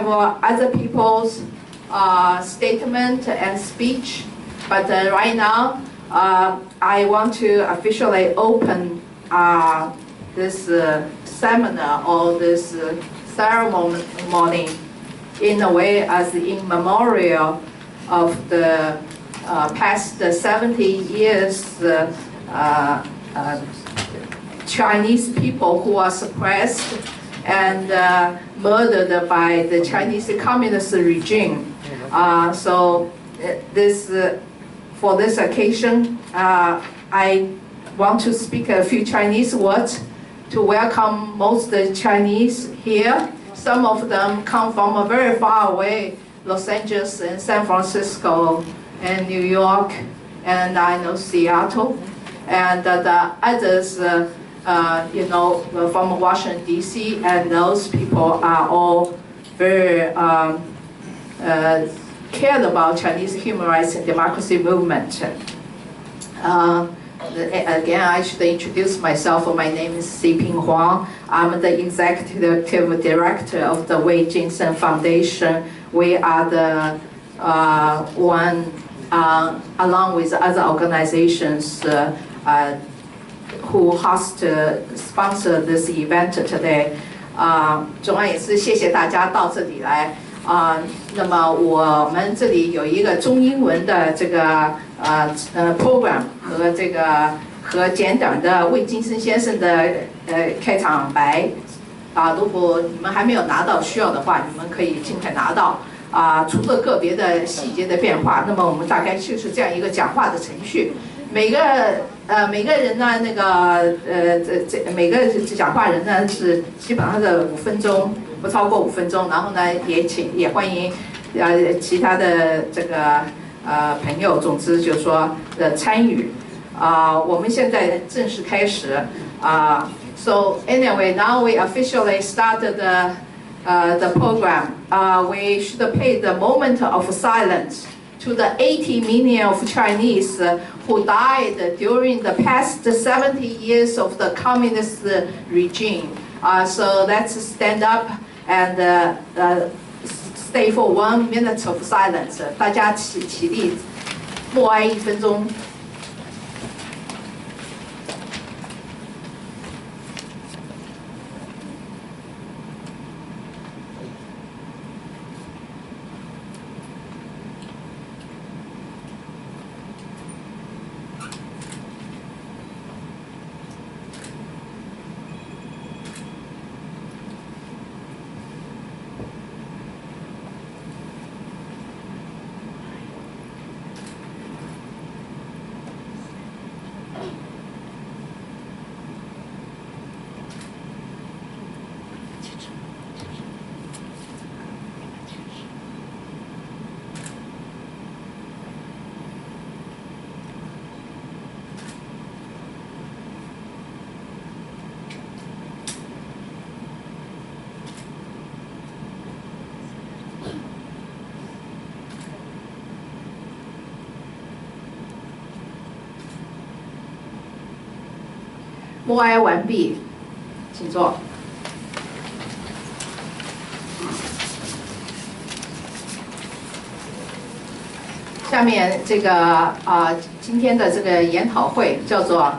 have other people's statement and speech, but right now I want to officially open this seminar or this ceremony in a way as in memorial of the past 70 years Chinese people who are suppressed and murdered by the Chinese Communist regime. So for this occasion, I want to speak a few Chinese words to welcome most Chinese here. Some of them come from very far away, Los Angeles and San Francisco and New York, and I know Seattle, and the others, from Washington D.C. And those people are all very cared about Chinese human rights and democracy movement. Again, I should introduce myself. My name is Xiping Huang. I'm the executive director of the Wei Jingsheng Foundation. We are the one, along with other organizations, who sponsor this event today. 总而言之，谢谢大家到这里来。那么我们这里有一个中英文的这个program 和简短的魏金生先生的开场白。如果你们还没有拿到需要的话，你们可以尽快拿到。除了个别的细节的变化，那么我们大概就是这样一个讲话的程序。每个人呢，每个讲话人呢是基本上是5分钟，不超过5分钟。然后呢，也欢迎其他的这个朋友，总之就是说参与。我们现在正式开始。So anyway, now we officially started the program. We should pay the moment of silence to the 80 million of Chinese who died during the past 70 years of the communist regime. So let's stand up and stay for 1 minute of silence. 大家起立，默哀1分钟。默哀完毕，请坐。下面这个今天的这个研讨会叫做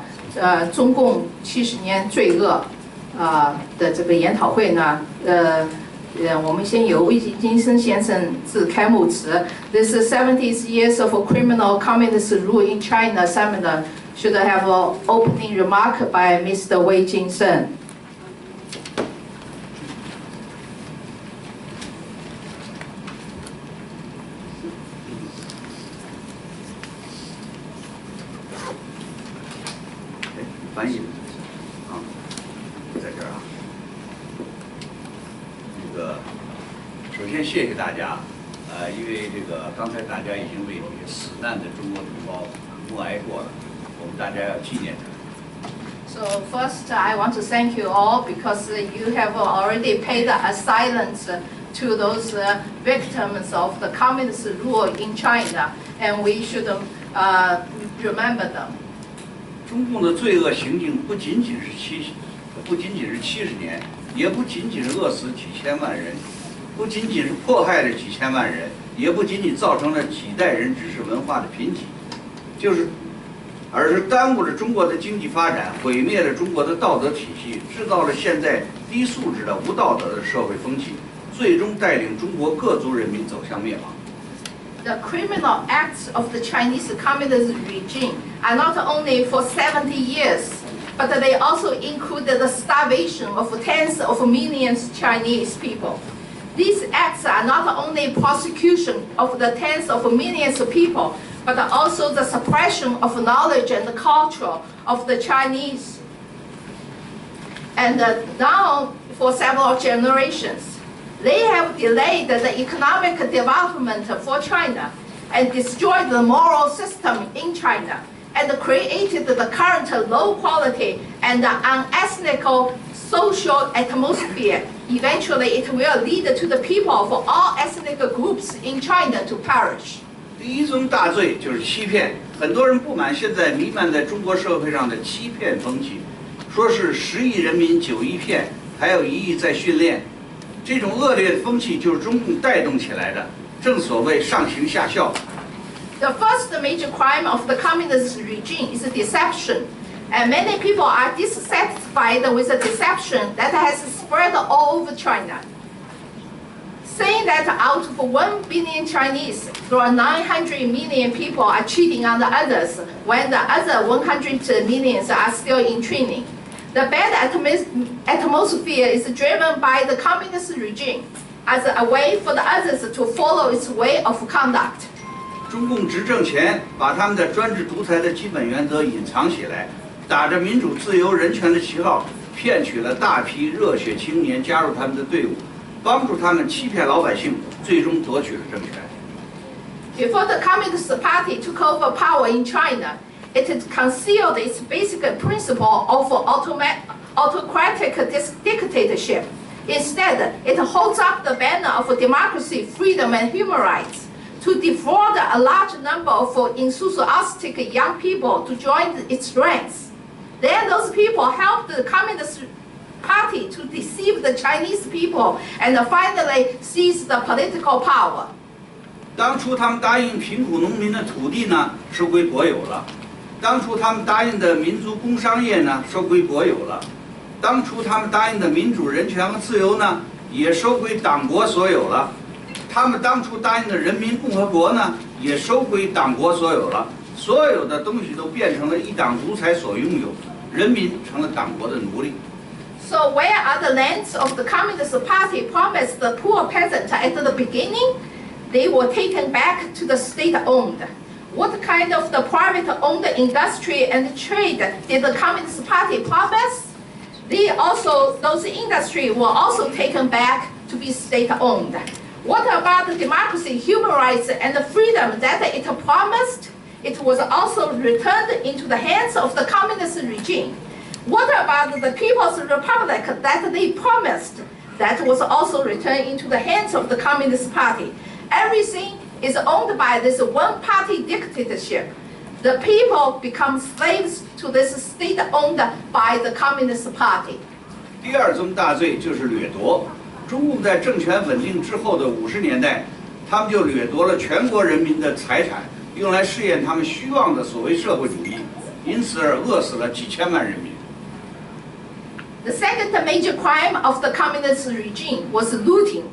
中共70年罪恶的这个研讨会呢，我们先由魏金生先生致开幕词。This 70 years of criminal communist rule in China seminar should have an opening remark by Mr. Wei Jingsheng. 翻译在这儿啊。首先谢谢大家，因为刚才大家已经为这个死难的中国同胞默哀过了，我们大家要纪念他。So first, I want to thank you all because you have already paid a silence to those victims of the communist rule in China, and we should remember them. 中共的罪恶行径不仅仅是70年，也不仅仅是饿死几千万人，不仅仅是迫害了几千万人，也不仅仅造成了几代人知识文化的贫瘠，而是耽误了中国的经济发展，毁灭了中国的道德体系，制造了现在低素质的无道德的社会风气，最终带领中国各族人民走向灭亡。The criminal acts of the Chinese communist regime are not only for 70 years, but they also included the starvation of tens of millions of Chinese people. These acts are not only prosecution of the tens of millions of people, but also the suppression of knowledge and culture of the Chinese. And now, for several generations, they have delayed the economic development for China and destroyed the moral system in China and created the current low quality and unethical social atmosphere. Eventually, it will lead to the people of all ethnic groups in China to perish. 第一宗大罪就是欺骗，很多人不满现在弥漫在中国社会上的欺骗风气，说是10亿人民9亿骗，还有1亿在训练。这种恶劣的风气就是中共带动起来的，正所谓上行下效。The first major crime of the communist regime is deception, and many people are dissatisfied with the deception that has spread all over China. Saying that out of 1 billion Chinese, there are 900 million people are cheating on the others, when the other 100 millions are still in training. The bad atmosphere is driven by the communist regime as a way for the others to follow its way of conduct. 中共执政前，把他们的专制独裁的基本原则隐藏起来，打着民主、自由、人权的旗号，骗取了大批热血青年加入他们的队伍，帮助他们欺骗老百姓，最终夺取了政权。Before the Communist Party took over power in China, it had concealed its basic principle of autocratic dictatorship. Instead, it holds up the banner of democracy, freedom, and human rights to defraud a large number of enthusiastic young people to join its ranks. Then those people helped the Communist Party to deceive the Chinese people and finally seize the political power. 当初他们答应贫苦农民的土地呢，收归国有了。当初他们答应的民族工商业呢，收归国有了；当初他们答应的民主、人权和自由呢，也收归党国所有了；他们当初答应的人民共和国呢，也收归党国所有了。所有的东西都变成了一党独裁所拥有，人民成了党国的奴隶。So where are the lands of the Communist Party promised the poor peasant at the beginning? They were taken back to the state-owned. What kind of the private-owned industry and trade did the Communist Party promise? Those industries were also taken back to be state-owned. What about the democracy, human rights, and the freedom that it promised? It was also returned into the hands of the communist regime. What about the People's Republic that they promised? That was also returned into the hands of the Communist Party. Everything is owned by this one-party dictatorship. The people become slaves to this state owned by the Communist Party. 第二宗大罪就是掠夺。中共在政权稳定之后的50年代，他们就掠夺了全国人民的财产，用来试验他们虚妄的所谓社会主义，因此而饿死了几千万人民。The second major crime of the communist regime was looting.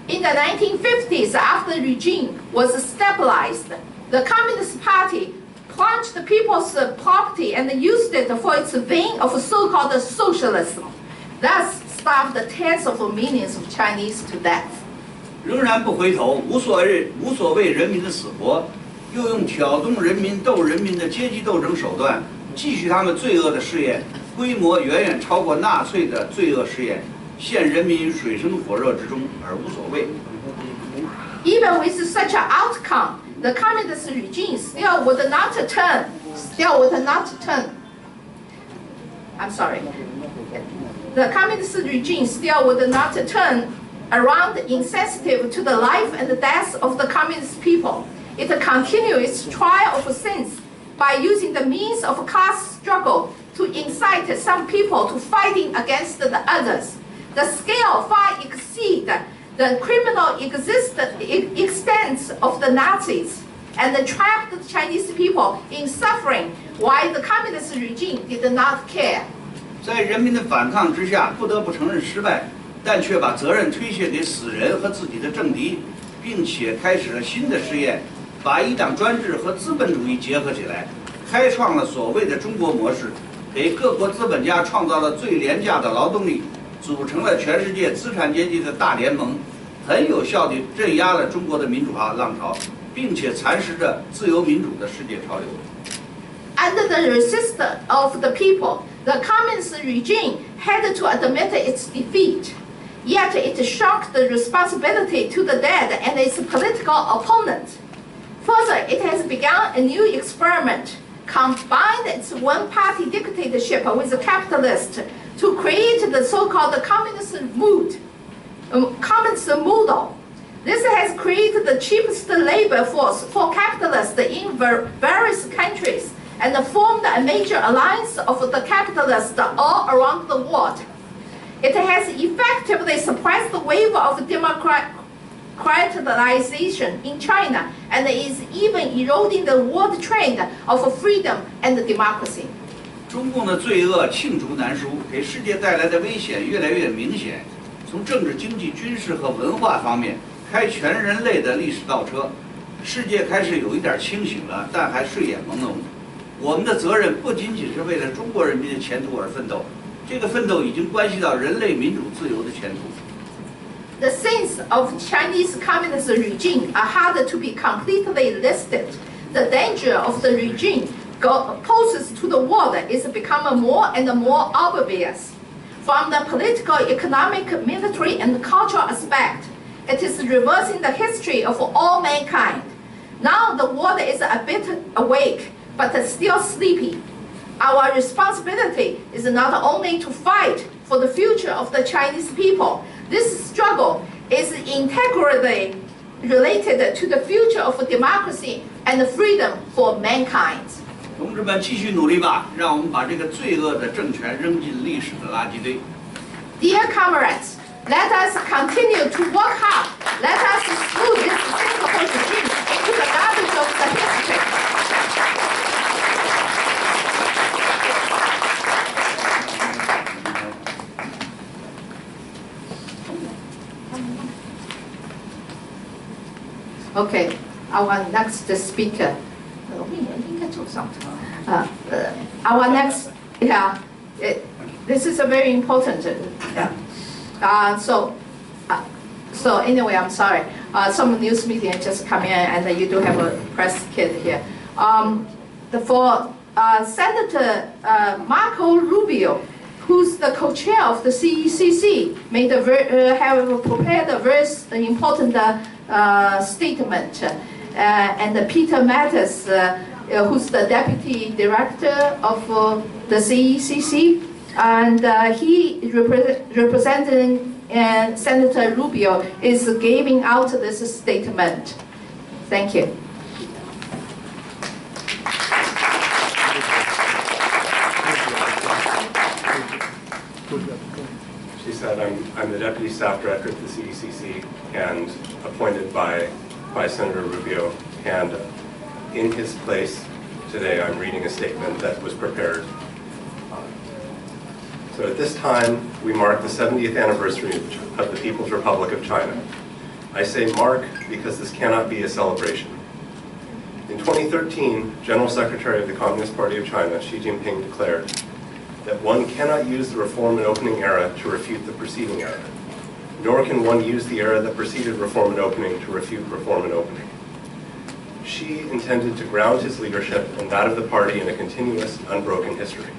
In the 1950s, after the regime was stabilized, the Communist Party plunged people's property and used it for its vein of so-called socialism, thus starved tens of millions of Chinese to death. 仍然不回头，无所谓人民的死活，又用挑动人民、斗人民的阶级斗争手段，继续他们罪恶的试验，规模远远超过纳粹的罪恶试验。陷人民于水深火热之中而无所谓。Even with such an outcome, the communist regime still would not turn. I'm sorry. The communist regime still would not turn around insensitive to the life and the death of the communist people. It continued its trial of sins by using the means of class struggle to incite some people to fighting against the others. The scale far exceeds the criminal extents of the Nazis and trapped the Chinese people in suffering, while the communist regime did not care. 在人民的反抗之下，不得不承认失败，但却把责任推卸给死人和自己的政敌，并且开始了新的试验，把一党专制和资本主义结合起来，开创了所谓的中国模式，给各国资本家创造了最廉价的劳动力，组成了全世界资产阶级的大联盟，很有效地镇压了中国的民主化浪潮，并且蚕食着自由民主的世界潮流。 Under the resistance of the people, the communist regime had to admit its defeat. Yet it shirked the responsibility to the dead and its political opponents. Further, it has begun a new experiment, combined its one-party dictatorship with the capitalist to create the so-called communist model. This has created the cheapest labor force for capitalists in various countries and formed a major alliance of the capitalists all around the world. It has effectively suppressed the wave of democratization in China and is even eroding the world trend of freedom and democracy. 中共的罪恶罄竹难书，给世界带来的危险越来越明显。从政治、经济、军事和文化方面开全人类的历史倒车，世界开始有一点清醒了，但还睡眼朦胧。我们的责任不仅仅是为了中国人民的前途而奋斗，这个奋斗已经关系到人类民主自由的前途。 The sins of Chinese communist regime are hard to be completely listed. The danger of the regime poses to the world is becoming more and more obvious. From the political, economic, military, and cultural aspect, it is reversing the history of all mankind. Now the world is a bit awake, but still sleepy. Our responsibility is not only to fight for the future of the Chinese people. This struggle is integrally related to the future of democracy and freedom for mankind. 同志们，继续努力吧！让我们把这个罪恶的政权扔进历史的垃圾堆。Dear comrades, let us continue to work hard. Let us throw this sinful regime into the garbage of the history. Okay, our next speaker. Our next, this is a very important. So anyway, I'm sorry. Some news media just come in, and you do have a press kit here. Senator Marco Rubio, who's the co-chair of the CECC, have prepared a very important statement, and Peter Mattis, who's the deputy director of the CECC, and he representing Senator Rubio is giving out this statement. Thank you. She said, I'm the Deputy Staff Director at the CECC and appointed by Senator Rubio, and in his place today I'm reading a statement that was prepared. So at this time, we mark the 70th anniversary of the People's Republic of China. I say mark because this cannot be a celebration. In 2013, General Secretary of the Communist Party of China, Xi Jinping, declared that one cannot use the Reform and Opening era to refute the preceding era, nor can one use the era that preceded Reform and Opening to refute Reform and Opening. Xi intended to ground his leadership and that of the party in a continuous, unbroken history.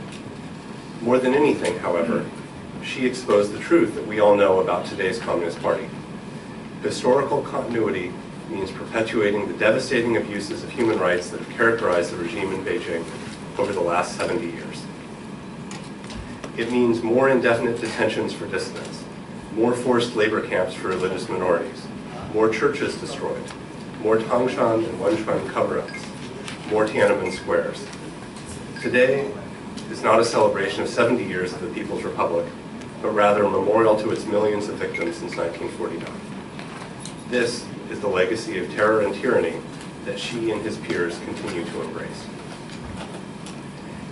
More than anything, however, Xi exposed the truth that we all know about today's Communist Party. Historical continuity means perpetuating the devastating abuses of human rights that have characterized the regime in Beijing over the last 70 years. It means more indefinite detentions for dissidents, more forced labor camps for religious minorities, more churches destroyed, more Tangshan and Wenchuan cover-ups, more Tiananmen squares. Today is not a celebration of 70 years of the People's Republic, but rather a memorial to its millions of victims since 1949. This is the legacy of terror and tyranny that Xi and his peers continue to embrace.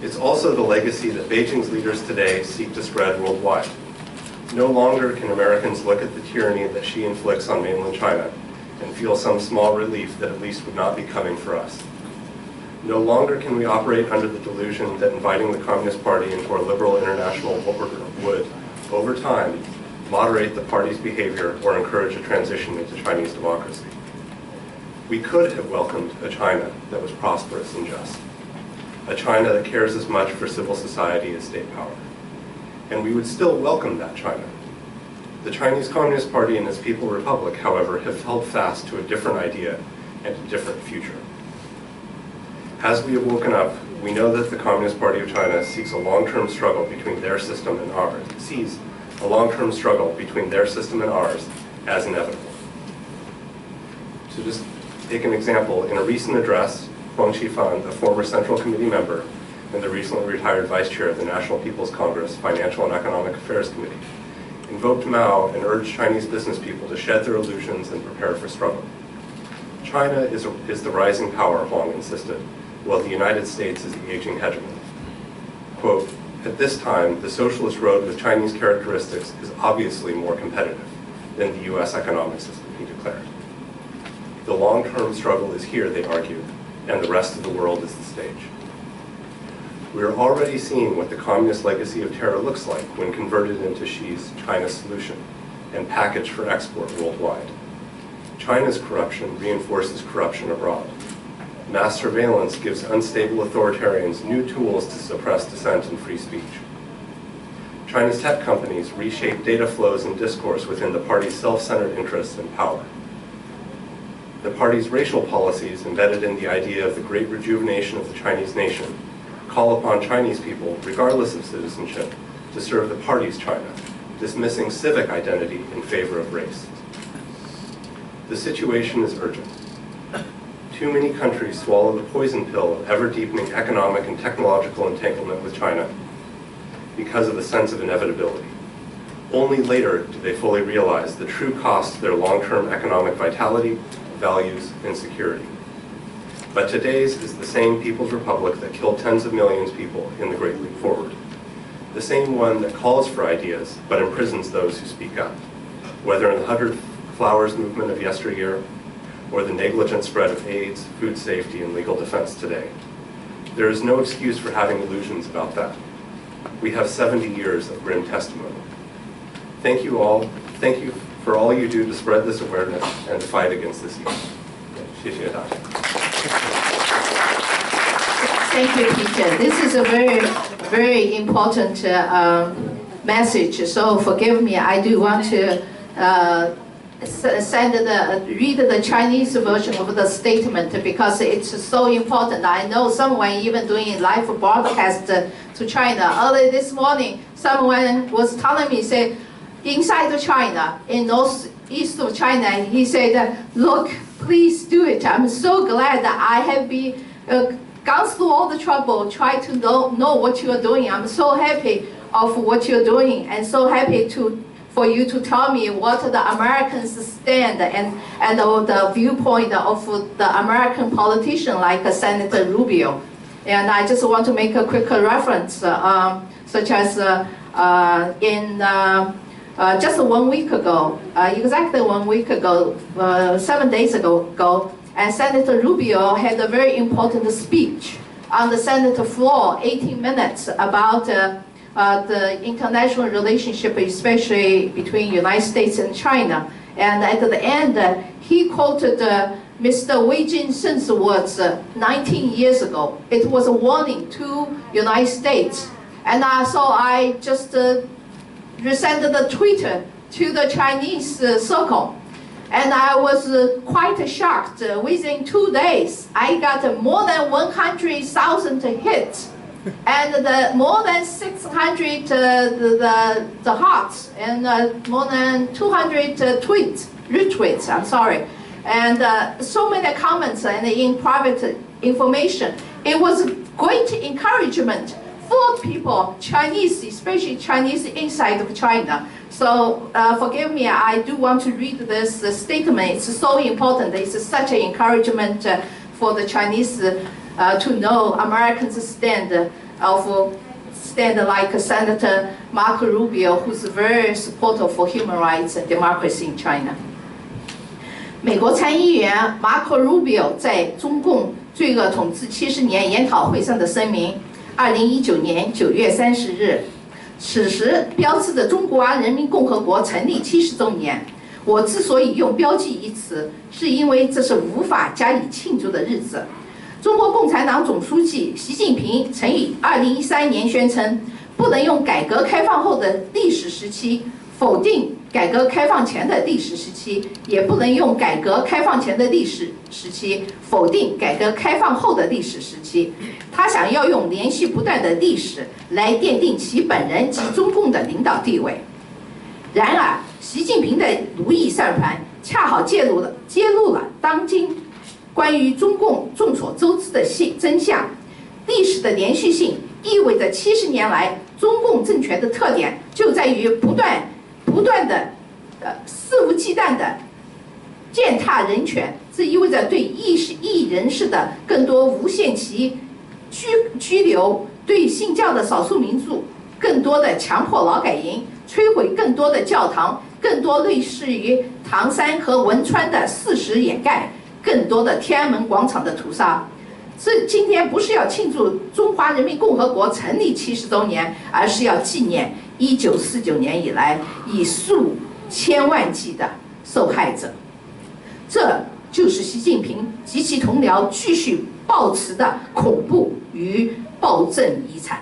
It's also the legacy that Beijing's leaders today seek to spread worldwide. No longer can Americans look at the tyranny that Xi inflicts on mainland China and feel some small relief that at least would not be coming for us. No longer can we operate under the delusion that inviting the Communist Party into our liberal international order would, over time, moderate the party's behavior or encourage a transition into Chinese democracy. We could have welcomed a China that was prosperous and just, a China that cares as much for civil society as state power. And we would still welcome that China. The Chinese Communist Party and its People Republic, however, have held fast to a different idea and a different future. As we have woken up, we know that the Communist Party of China seeks a long-term struggle between their system and ours, sees a long-term struggle between their system and ours as inevitable. To just take an example, in a recent address, Huang Qifan, a former Central Committee member and the recently retired Vice Chair of the National People's Congress Financial and Economic Affairs Committee, invoked Mao and urged Chinese business people to shed their illusions and prepare for struggle. China is the rising power, Huang insisted, while the United States is the aging hegemon. Quote, at this time, the socialist road with Chinese characteristics is obviously more competitive than the US economic system, he declared. The long-term struggle is here, they argued, and the rest of the world is the stage. We are already seeing what the communist legacy of terror looks like when converted into Xi's China solution and packaged for export worldwide. China's corruption reinforces corruption abroad. Mass surveillance gives unstable authoritarians new tools to suppress dissent and free speech. China's tech companies reshape data flows and discourse within the party's self-centered interests and power. The party's racial policies, embedded in the idea of the great rejuvenation of the Chinese nation, call upon Chinese people, regardless of citizenship, to serve the party's China, dismissing civic identity in favor of race. The situation is urgent. Too many countries swallow the poison pill of ever-deepening economic and technological entanglement with China because of a sense of inevitability. Only later do they fully realize the true cost to their long-term economic vitality, values, and security. But today's is the same People's Republic that killed tens of millions of people in the Great Leap Forward. The same one that calls for ideas, but imprisons those who speak up, whether in the 100 Flowers movement of yesteryear, or the negligent spread of AIDS, food safety, and legal defense today. There is no excuse for having illusions about that. We have 70 years of grim testimony. Thank you all. Thank you for all you do to spread this awareness and to fight against this evil. 谢谢大家. Thank you, Peter. This is a very, very important message. So forgive me, I do want to read the Chinese version of the statement because it's so important. I know someone even doing live broadcast to China. Early this morning, someone was telling me, say, inside China, in northeast of China, he said, look, please do it. I'm so glad that I have been gone through all the trouble, try to know what you are doing. I'm so happy of what you're doing and so happy for you to tell me what the Americans stand and the viewpoint of the American politician like Senator Rubio. And I just want to make a quick reference, such as just 1 week ago, exactly 1 week ago, 7 days ago, and Senator Rubio had a very important speech on the Senate floor, 18 minutes, about the international relationship, especially between United States and China. And at the end, he quoted Mr. Wei Jin-seng's words 19 years ago. It was a warning to United States. And so I just resent the tweet to the Chinese circle. And I was quite shocked. Within 2 days, I got more than 100,000 hits. And more than 600 the hearts, and more than 200 retweets, I'm sorry. And so many comments and in private information. It was great encouragement fooled people, Chinese, especially Chinese inside of China. So forgive me, I do want to read this statement. It's so important. It's such an encouragement for the Chinese to know Americans' stand like Senator Marco Rubio, who's very supportive for human rights and democracy in China. 美国参议员 Marco Rubio 在中共罪恶统治70年研讨会上的声明，2019年9月30日，此时标志着中华人民共和国成立70周年。我之所以用标记一词，是因为这是无法加以庆祝的日子。中国共产党总书记习近平曾于2013年宣称，不能用改革开放后的历史时期否定改革开放前的历史时期，也不能用改革开放前的历史时期否定改革开放后的历史时期。他想要用连续不断的历史来奠定其本人及中共的领导地位。然而，习近平的如意算盘恰好揭露了当今关于中共众所周知的真相。历史的连续性意味着70年来中共政权的特点就在于不断的肆无忌惮的践踏人权，这意味着对异议人士的更多无限期拘留，对信教的少数民族更多的强迫劳改营，摧毁更多的教堂，更多类似于唐山和汶川的事实掩盖，更多的天安门广场的屠杀。今天不是要庆祝中华人民共和国成立70周年，而是要纪念1949年以来以数千万计的受害者。这就是习近平及其同僚继续抱持的恐怖与暴政遗产。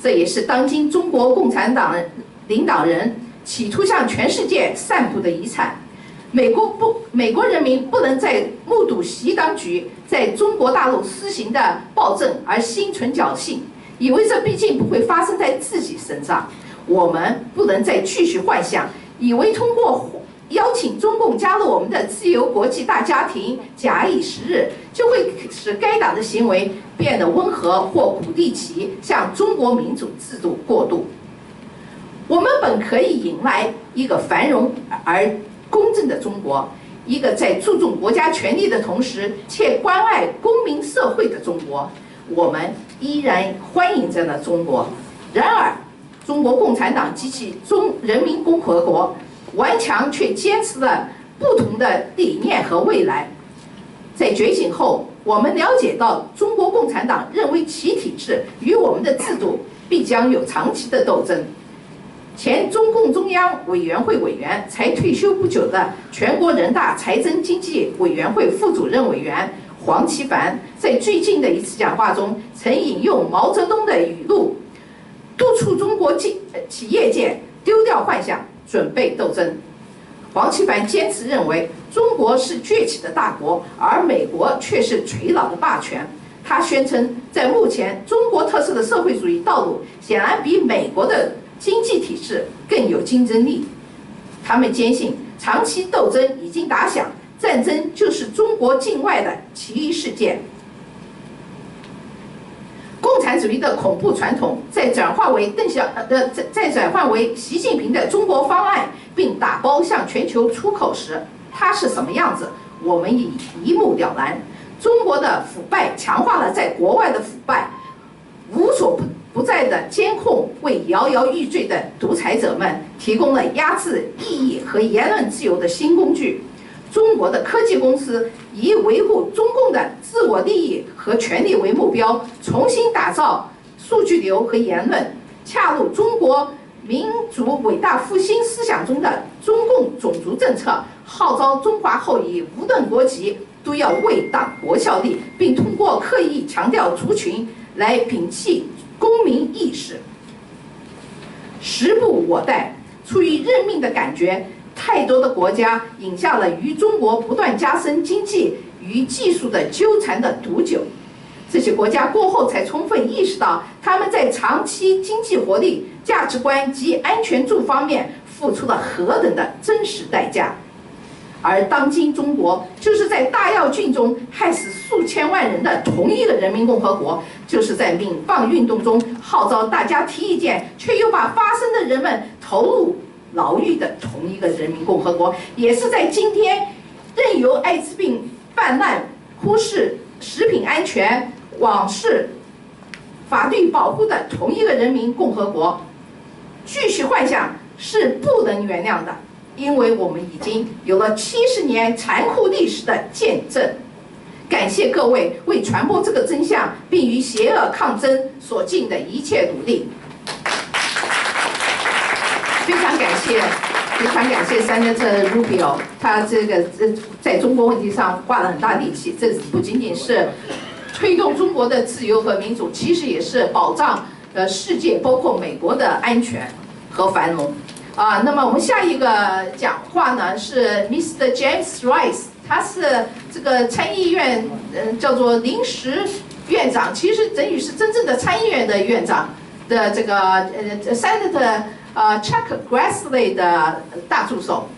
这也是当今中国共产党领导人企图向全世界散布的遗产。美国人民不能再目睹习当局在中国大陆施行的暴政而心存侥幸，以为这毕竟不会发生在自己身上。我们不能再继续幻想，以为通过邀请中共加入我们的自由国际大家庭，假以时日，就会使该党的行为变得温和，或鼓励其向中国民主制度过渡。我们本可以迎来一个繁荣而公正的中国，一个在注重国家权力的同时且关爱公民社会的中国。我们依然欢迎这样的中国。然而，中国共产党及其人民共和国顽强却坚持了不同的理念和未来。在觉醒后，我们了解到中国共产党认为其体制与我们的制度必将有长期的斗争。前中共中央委员会委员、才退休不久的全国人大财政经济委员会副主任委员黄奇帆，在最近的一次讲话中曾引用毛泽东的语录，督促中国企业界丢掉幻想，准备斗争。黄奇帆坚持认为，中国是崛起的大国，而美国却是垂老的霸权。他宣称，在目前中国特色的社会主义道路显然比美国的经济体制更有竞争力。他们坚信，长期斗争已经打响，战争就是中国境外的其余事件。共产主义的恐怖传统在转化为习近平的中国方案，并打包向全球出口时，它是什么样子，我们已一目了然。中国的腐败强化了在国外的腐败，无所不在的监控为摇摇欲坠的独裁者们提供了压制异议和言论自由的新工具。中国的科技公司以维护中共的自我利益和权利为目标，重新打造数据流和言论，恰入中国民族伟大复兴思想中的中共种族政策，号召中华后裔无论国籍都要为党国效力，并通过刻意强调族群来摒弃公民意识。时不我待，出于认命的感觉，太多的国家饮下了与中国不断加深经济与技术的纠缠的毒酒。这些国家过后才充分意识到，他们在长期经济活力、价值观及安全诸方面付出了何等的真实代价。而当今中国就是在大跃进中害死数千万人的同一个人民共和国，就是在民放运动中号召大家提意见，却又把发声的人们投入牢狱的同一个人民共和国，也是在今天任由艾滋病泛滥、忽视食品安全、藐视法律保护的同一个人民共和国。继续幻想是不能原谅的，因为我们已经有了70年残酷历史的见证。感谢各位为传播这个真相并与邪恶抗争所尽的一切努力。非常感谢Senator Rubio， 他这个在中国问题上花了很大力气，这不仅仅是推动中国的自由和民主，其实也是保障世界包括美国的安全和繁荣。那么我们下一个讲话呢是 Mr. James Rice， 他是这个参议院叫做临时院长，其实等于是真正的参议院的院长的这个Senator Chuck Grassley 的大助手。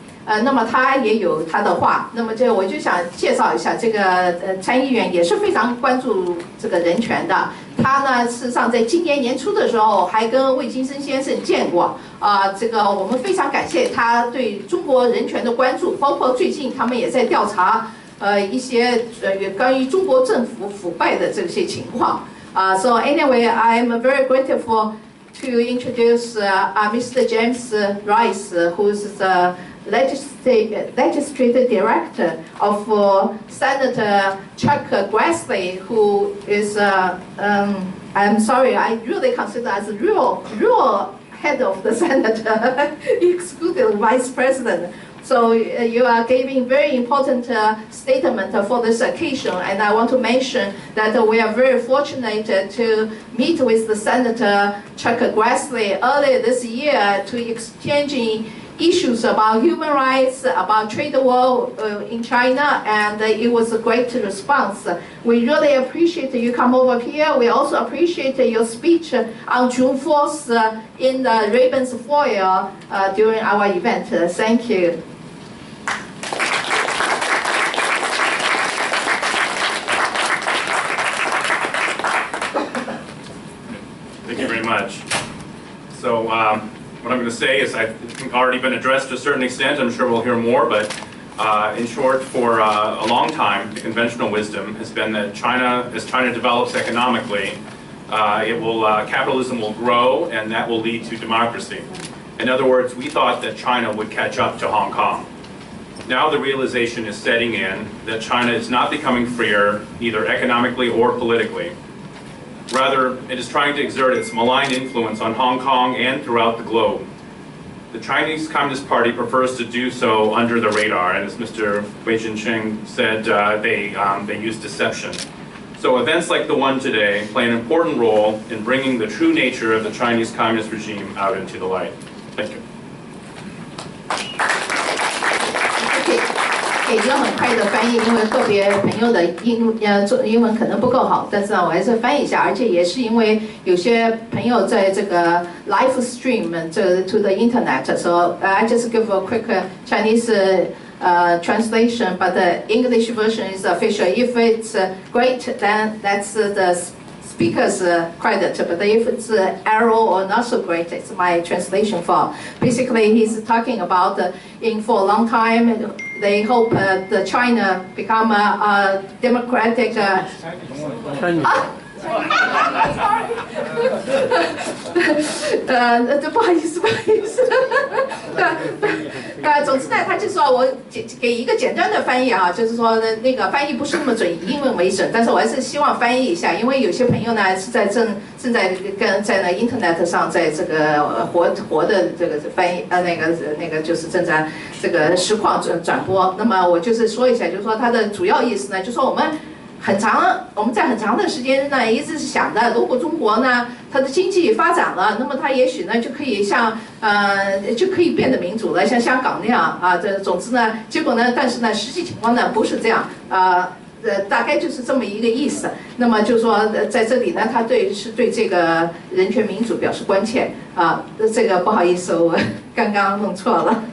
那么他也有他的话，那么我就想介绍一下这个参议员也是非常关注这个人权的。他呢，事实上在今年年初的时候还跟魏金生先生见过。这个我们非常感谢他对中国人权的关注，包括最近他们也在调查一些关于中国政府腐败的这些情况。So anyway, I'm very grateful to introduce Mr. James Rice, who's the legislative director of Senator Chuck Grassley, who is, I'm sorry, I really consider as a real head of the Senate, executive vice president. So you are giving very important statement for this occasion, and I want to mention that we are very fortunate to meet with the Senator Chuck Grassley earlier this year to exchanging issues about human rights, about trade war in China, and it was a great response. We really appreciate you come over here. We also appreciate your speech on June 4th in the Ravens foyer during our event. Thank you. Thank you very much. So what I'm going to say is I've already been addressed to a certain extent. I'm sure we'll hear more, but in short, for a long time, the conventional wisdom has been that as China develops economically, capitalism will grow, and that will lead to democracy. In other words, we thought that China would catch up to Hong Kong. Now the realization is setting in that China is not becoming freer, either economically or politically. Rather, it is trying to exert its malign influence on Hong Kong and throughout the globe. The Chinese Communist Party prefers to do so under the radar, and as Mr. Wei Jincheng said, they use deception. So events like the one today play an important role in bringing the true nature of the Chinese Communist regime out into the light. Thank you. 给一个很快的翻译，因为个别朋友的英文可能不够好，但是呢，我还是翻译一下。而且也是因为有些朋友在这个 live stream to the internet, so I just give a quick Chinese translation, but the English version is official. If it's great, then that's the speaker's credit, but if it's error or not so great, it's my translation fault. Basically, he's talking about for a long time, they hope the China become a democratic. Sorry. 不好意思。总之呢，他就说我给一个简单的翻译啊，就是说那个翻译不是那么准，以英文为准，但是我还是希望翻译一下，因为有些朋友呢是正在在那 internet 上，在这个活的这个翻译那个就是正在这个实况转播。那么我就是说一下，就是说它的主要意思呢，就是说我们在很长的时间呢，一直是想的，如果中国呢，它的经济发展了，那么它也许呢就可以就可以变得民主了，像香港那样啊。总之呢，结果呢，但是呢，实际情况呢不是这样大概就是这么一个意思。那么就是说，在这里呢，他是对这个人权民主表示关切啊。这个不好意思，我刚刚弄错了。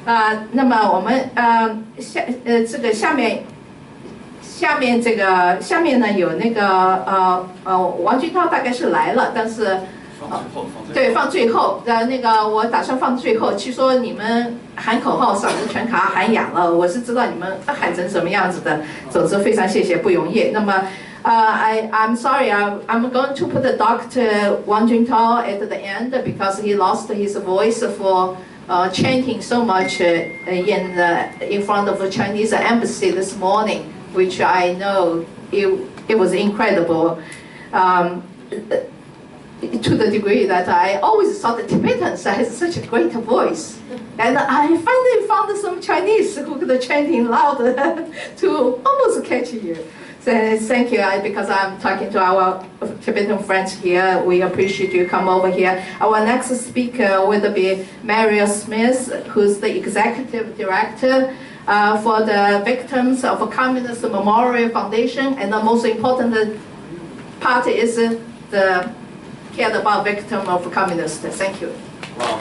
那么我们这个下面呢有那个王军涛大概是来了，但是对放最后那个我打算放最后。据说你们喊口号嗓子全卡喊哑了，我是知道你们喊成什么样子的。总之非常谢谢，不容易。那么I'm sorry, I'm going to put the Dr. Wang Juntao at the end because he lost his voice for chanting so much in front of the Chinese embassy this morning, which I know it was incredible. To the degree that I always thought the Tibetans had such a great voice. And I finally found some Chinese who could chanting louder to almost catch you. So thank you, because I'm talking to our Tibetan friends here. We appreciate you come over here. Our next speaker will be Maria Smith, who's the executive director for the Victims of Communist Memorial Foundation. And the most important part is the cared about victim of communists. Thank you. Well,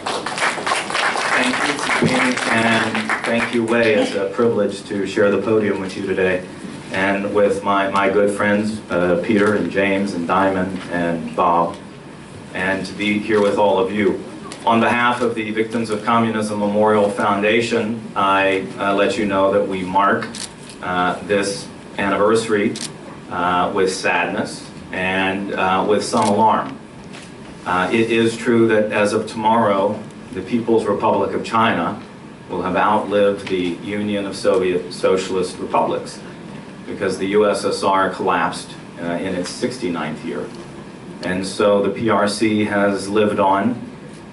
thank you, Tsiping, and thank you, Wei. It's a privilege to share the podium with you today, and with my good friends, Peter and James and Diamond and Bob, and to be here with all of you. On behalf of the Victims of Communism Memorial Foundation, I let you know that we mark this anniversary with sadness and with some alarm. It is true that as of tomorrow, the People's Republic of China will have outlived the Union of Soviet Socialist Republics, because the USSR collapsed in its 69th year. And so the PRC has lived on,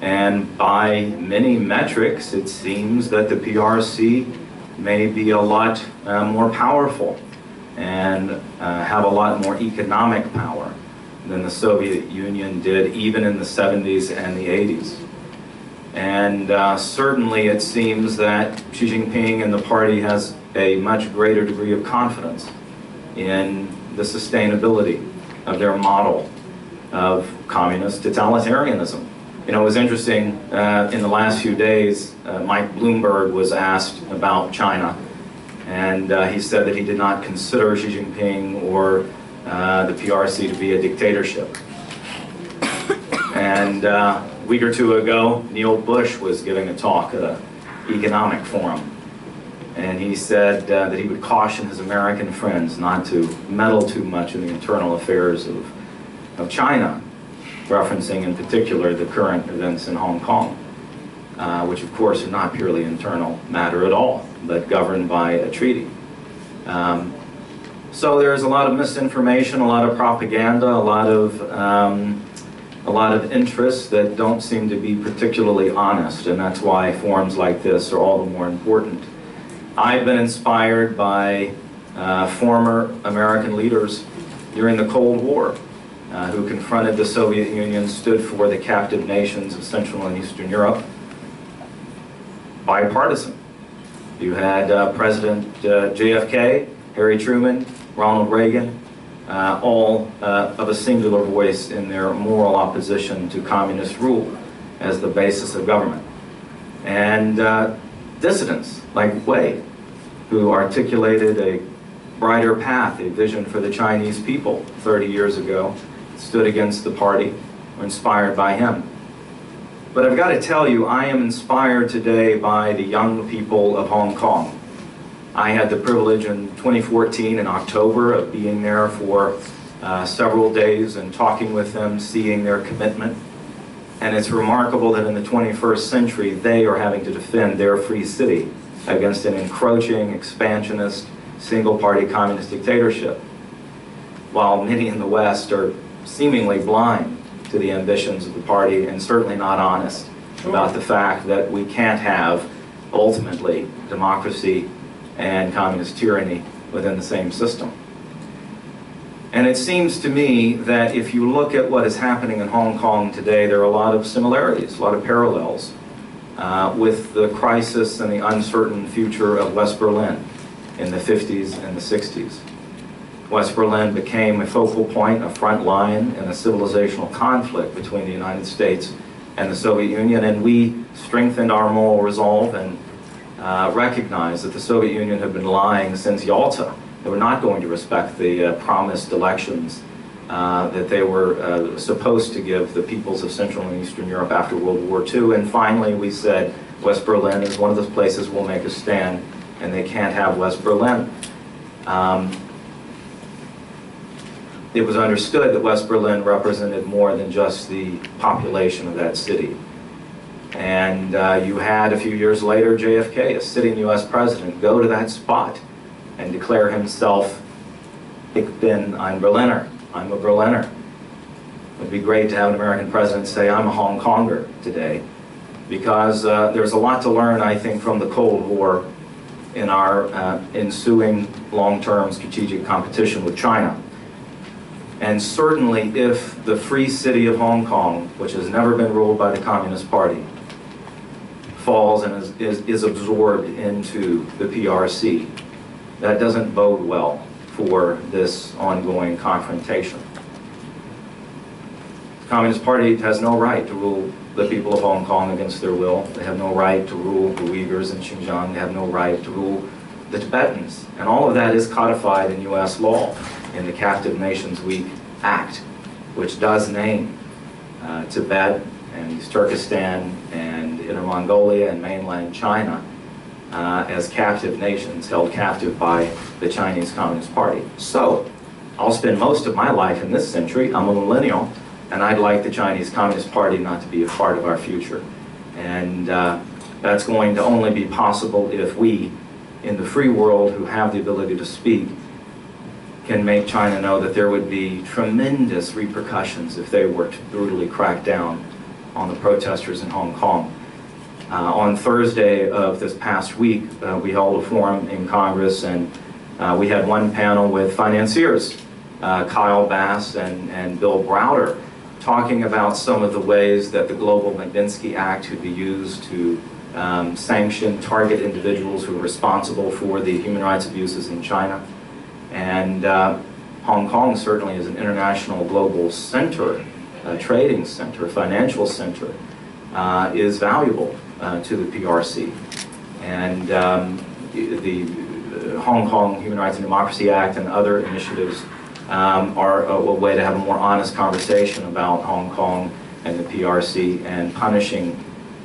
and by many metrics, it seems that the PRC may be a lot more powerful and have a lot more economic power than the Soviet Union did even in the 70s and the 80s. And certainly it seems that Xi Jinping and the party has a much greater degree of confidence in the sustainability of their model of communist totalitarianism. You know, it was interesting, in the last few days, Mike Bloomberg was asked about China, and he said that he did not consider Xi Jinping or the PRC to be a dictatorship. And a week or two ago, Neil Bush was giving a talk at an economic forum. And he said that he would caution his American friends not to meddle too much in the internal affairs of China, referencing in particular the current events in Hong Kong, which of course are not purely internal matter at all, but governed by a treaty. So there's a lot of misinformation, a lot of propaganda, a lot of interests that don't seem to be particularly honest, and that's why forums like this are all the more important. I've been inspired by former American leaders during the Cold War who confronted the Soviet Union, stood for the captive nations of Central and Eastern Europe, bipartisan. You had President JFK, Harry Truman, Ronald Reagan, all of a singular voice in their moral opposition to communist rule as the basis of government. And dissidents like Wei, who articulated a brighter path, a vision for the Chinese people 30 years ago, stood against the party, were inspired by him. But I've got to tell you, I am inspired today by the young people of Hong Kong. I had the privilege in 2014 in October of being there for several days and talking with them, seeing their commitment. And it's remarkable that in the 21st century, they are having to defend their free city against an encroaching, expansionist, single-party communist dictatorship, while many in the West are seemingly blind to the ambitions of the party and certainly not honest about the fact that we can't have, ultimately, democracy and communist tyranny within the same system. And it seems to me that if you look at what is happening in Hong Kong today, there are a lot of similarities, a lot of parallels with the crisis and the uncertain future of West Berlin in the 50s and the 60s. West Berlin became a focal point, a front line in a civilizational conflict between the United States and the Soviet Union, and we strengthened our moral resolve and recognized that the Soviet Union had been lying since Yalta. They were not going to respect the promised elections that they were supposed to give the peoples of Central and Eastern Europe after World War II. And finally, we said West Berlin is one of those places we'll make a stand, and they can't have West Berlin. It was understood that West Berlin represented more than just the population of that city. And you had, a few years later, JFK, a sitting US president, go to that spot and declare himself, Ich bin ein Berliner, I'm a Berliner. It would be great to have an American president say, I'm a Hong Konger today, because there's a lot to learn, I think, from the Cold War in our ensuing long-term strategic competition with China. And certainly if the free city of Hong Kong, which has never been ruled by the Communist Party, falls and is absorbed into the PRC, that doesn't bode well for this ongoing confrontation. The Communist Party has no right to rule the people of Hong Kong against their will. They have no right to rule the Uyghurs in Xinjiang. They have no right to rule the Tibetans. And all of that is codified in US law in the Captive Nations Week Act, which does name Tibet and East Turkestan and Inner Mongolia and mainland China as captive nations held captive by the Chinese Communist Party. So, I'll spend most of my life in this century. I'm a millennial, and I'd like the Chinese Communist Party not to be a part of our future. And that's going to only be possible if we, in the free world who have the ability to speak, can make China know that there would be tremendous repercussions if they were to brutally crack down on the protesters in Hong Kong. On Thursday of this past week, we held a forum in Congress, and we had one panel with financiers, Kyle Bass and Bill Browder, talking about some of the ways that the Global Magnitsky Act could be used to sanction, target individuals who are responsible for the human rights abuses in China. And Hong Kong certainly is an international global center, a trading center, a financial center, is valuable to the PRC. And the Hong Kong Human Rights and Democracy Act and other initiatives are a way to have a more honest conversation about Hong Kong and the PRC and punishing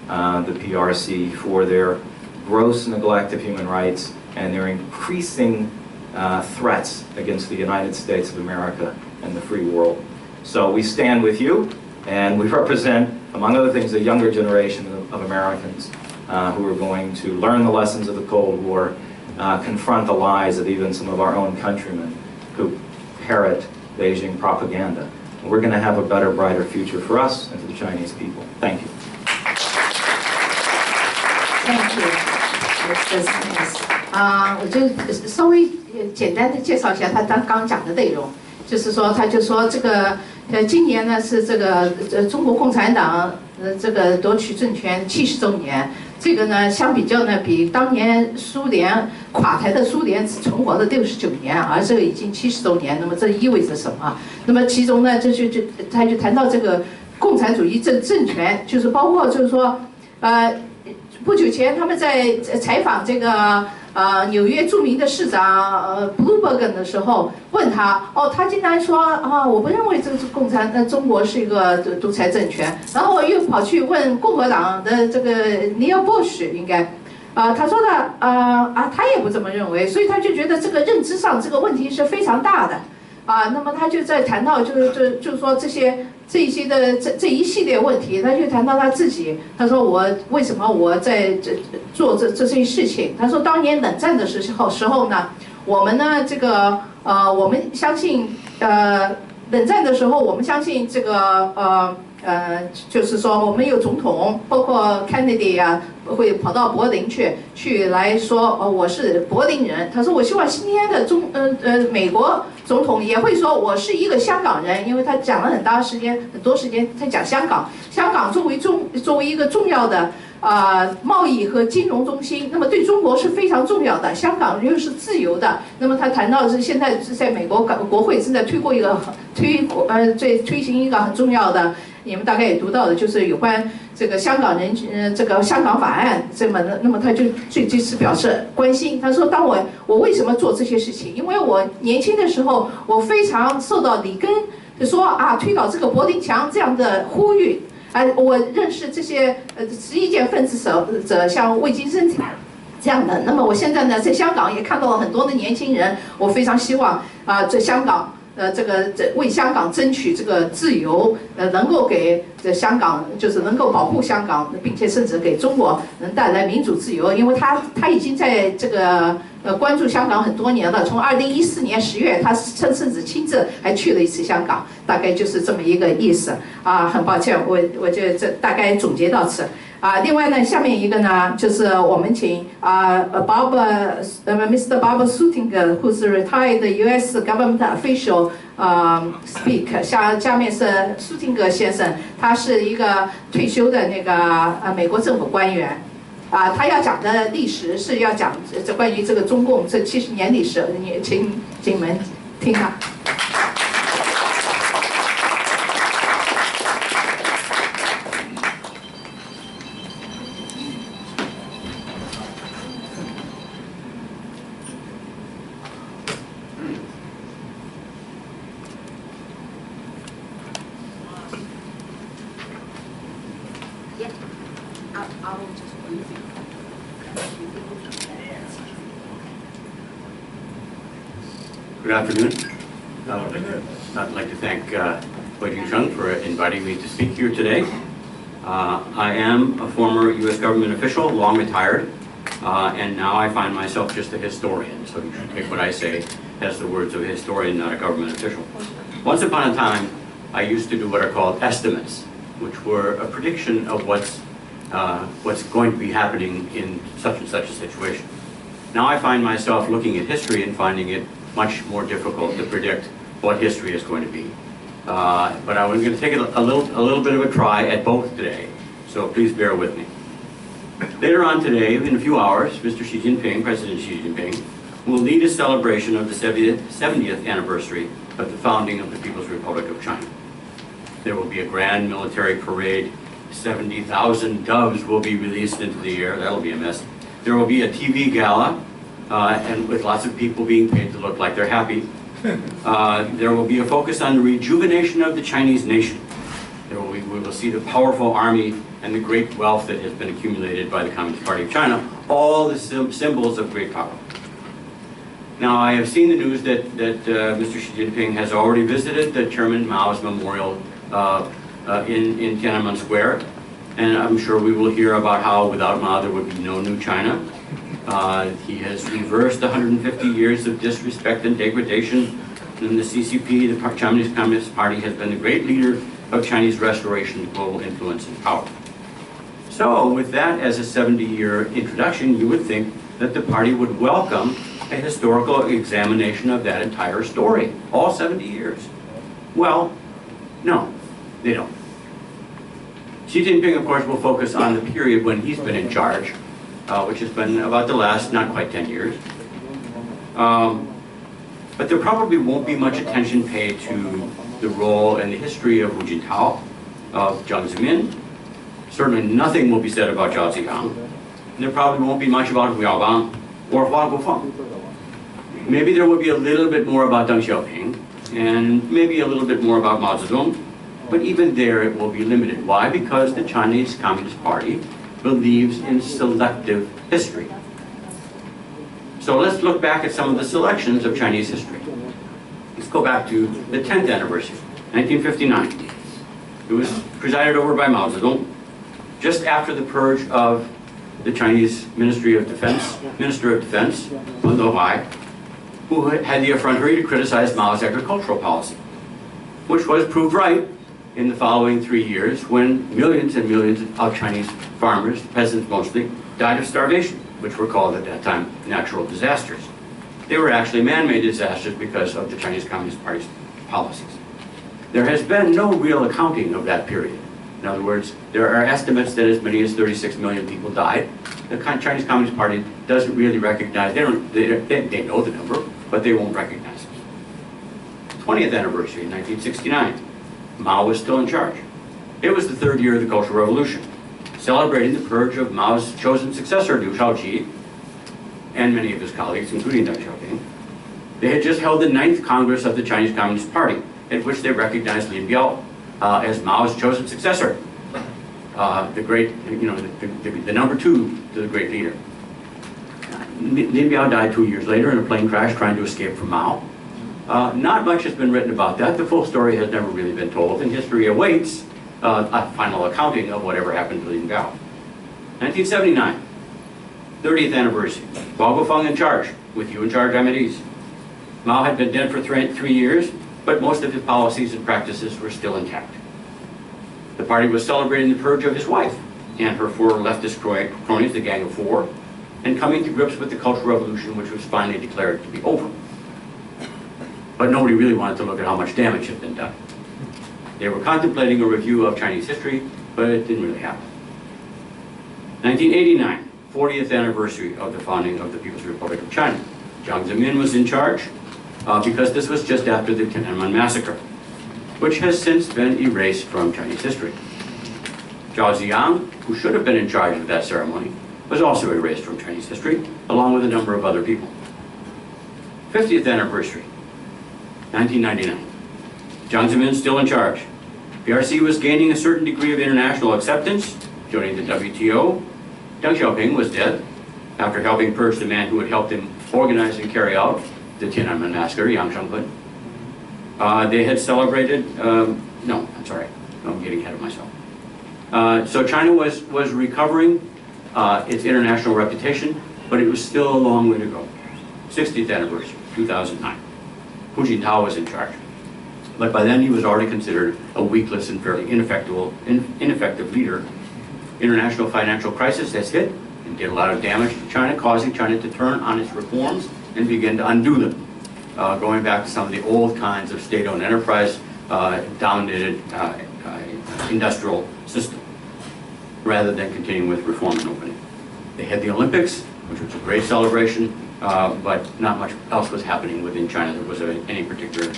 the PRC for their gross neglect of human rights and their increasing threats against the United States of America and the free world. So we stand with you, and we represent, among other things, a younger generation of Americans who are going to learn the lessons of the Cold War, confront the lies of even some of our own countrymen who parrot Beijing propaganda. And we're going to have a better, brighter future for us and for the Chinese people. Thank you. Thank you. That's nice. 我就稍微简单的介绍一下他刚讲的内容，就是说，他就说这个今年呢是这个中国共产党这个夺取政权70周年。这个呢，相比较呢，比当年苏联垮台的苏联只存活了69年，而这个已经70周年。那么这意味着什么？那么其中呢，他就谈到这个共产主义政权，就是包括就是说，不久前他们在采访这个纽约著名的市长Bloomberg 的时候，问他，他竟然说我不认为这是中国是一个独裁政权，然后又跑去问共和党的这个Neil Bush应该，他说的他也不这么认为，所以他就觉得这个认知上这个问题是非常大的。那么他就在谈到就是说这一些的这一系列问题，他就谈到他自己，他说我为什么我在做这些事情？他说当年冷战的时候呢，我们呢这个我们相信冷战的时候我们相信这个就是说我们有总统，包括 Kennedy 会跑到柏林去来说我是柏林人。他说我希望今天的美国总统也会说我是一个香港人，因为他讲了很多时间他讲香港作为一个重要的贸易和金融中心，那么对中国是非常重要的。香港又是自由的，那么他谈到是现在是在美国国会正在推行一个很重要的你们大概也读到的，就是有关这个香港这个香港法案，那么他就对这次表示关心。他说，我为什么做这些事情？因为我年轻的时候，我非常受到里根就说啊，推倒这个柏林墙这样的呼吁。我认识这些11件分子者，像魏金生这样的。那么我现在呢，在香港也看到了很多的年轻人，我非常希望在香港。为香港争取这个自由，能够给香港，就是能够保护香港，并且甚至给中国能带来民主自由。因为他已经在这个关注香港很多年了，从2014年10月，他甚至亲自还去了一次香港，大概就是这么一个意思。很抱歉，我就这大概总结到此。另外呢，下面一个呢，就是我们请Mr. Bob Suttinger, who's a retired U.S. government official, speak. 下面是苏廷格先生，他是一个退休的那个美国政府官员。他要讲的历史是要讲关于这个中共这70年历史，请你们听他。Good afternoon. I'd like to thank Wei Jingsheng for inviting me to speak here today. I am a former U.S. government official, long retired, and now I find myself just a historian. So you should take what I say as the words of a historian, not a government official. Once upon a time, I used to do what are called estimates, which were a prediction of what's going to be happening in such and such a situation. Now I find myself looking at history and finding it much more difficult to predict what history is going to be. But I'm going to take a little bit of a try at both today, so please bear with me. Later on today, in a few hours, Mr. Xi Jinping, President Xi Jinping, will lead a celebration of the 70th anniversary of the founding of the People's Republic of China. There will be a grand military parade. 70,000 doves will be released into the air. That'll be a mess. There will be a TV gala, and with lots of people being paid to look like they're happy. There will be a focus on the rejuvenation of the Chinese nation. We will see the powerful army and the great wealth that has been accumulated by the Communist Party of China, all the symbols of great power. Now, I have seen the news that Mr. Xi Jinping has already visited the Chairman Mao's memorial in Tiananmen Square, and I'm sure we will hear about how without Mao there would be no new China. He has reversed 150 years of disrespect and degradation, and the CCP, the Chinese Communist Party, has been the great leader of Chinese restoration of global influence and power. So, with that as a 70-year introduction, you would think that the party would welcome a historical examination of that entire story, all 70 years. Well, no, they don't. Xi Jinping, of course, will focus on the period when he's been in charge, which has been about the last, not quite 10 years. But there probably won't be much attention paid to the role and the history of Hu Jintao, of Jiang Zemin. Certainly nothing will be said about Zhao Zigang. And there probably won't be much about Hu Yaobang or Hua Guofeng. Maybe there will be a little bit more about Deng Xiaoping, and maybe a little bit more about Mao Zedong, but even there it will be limited. Why? Because the Chinese Communist Party believes in selective history. So let's look back at some of the selections of Chinese history. Let's go back to the 10th anniversary, 1959. It was presided over by Mao Zedong, just after the purge of the Chinese Minister of Defense, Wen Dehai, who had the effrontery to criticize Mao's agricultural policy, which was proved right in the following 3 years when millions and millions of Chinese farmers, peasants mostly, died of starvation, which were called at that time natural disasters. They were actually man-made disasters because of the Chinese Communist Party's policies. There has been no real accounting of that period. In other words, there are estimates that as many as 36 million people died. The Chinese Communist Party doesn't really recognize, they know the number, but they won't recognize it. 20th anniversary, 1969. Mao was still in charge. It was the third year of the Cultural Revolution, celebrating the purge of Mao's chosen successor, Liu Shaoqi, and many of his colleagues, including Deng Xiaoping. They had just held the 9th Congress of the Chinese Communist Party, at which they recognized Lin Biao as Mao's chosen successor, the great, the number 2 to the great leader. Lin Biao died 2 years later in a plane crash trying to escape from Mao. Not much has been written about that. The full story has never really been told, and history awaits a final accounting of whatever happened to Lin Biao. 1979, 30th anniversary. Bao Gofeng in charge. With you in charge, I'm at ease. Mao had been dead for 3 years, but most of his policies and practices were still intact. The party was celebrating the purge of his wife and her 4 leftist cronies, the Gang of 4, and coming to grips with the Cultural Revolution, which was finally declared to be over. But nobody really wanted to look at how much damage had been done. They were contemplating a review of Chinese history, but it didn't really happen. 1989, 40th anniversary of the founding of the People's Republic of China. Jiang Zemin was in charge because this was just after the Tiananmen massacre, which has since been erased from Chinese history. Zhao Ziyang, who should have been in charge of that ceremony, was also erased from Chinese history, along with a number of other people. 50th anniversary, 1999. Jiang Zemin still in charge. PRC was gaining a certain degree of international acceptance, joining the WTO. Deng Xiaoping was dead after helping purge the man who had helped him organize and carry out the Tiananmen massacre, Yang Shengwen. They had celebrated, no, I'm sorry, I'm getting ahead of myself. So China was recovering its international reputation, but it was still a long way to go. 60th anniversary, 2009. Hu Jintao was in charge. But by then he was already considered a weakless and fairly ineffective leader. International financial crisis has hit and did a lot of damage to China, causing China to turn on its reforms and begin to undo them, going back to some of the old kinds of state-owned enterprise dominated industrial system, rather than continuing with reform and opening. They had the Olympics, which was a great celebration, but not much else was happening within China that was of any particular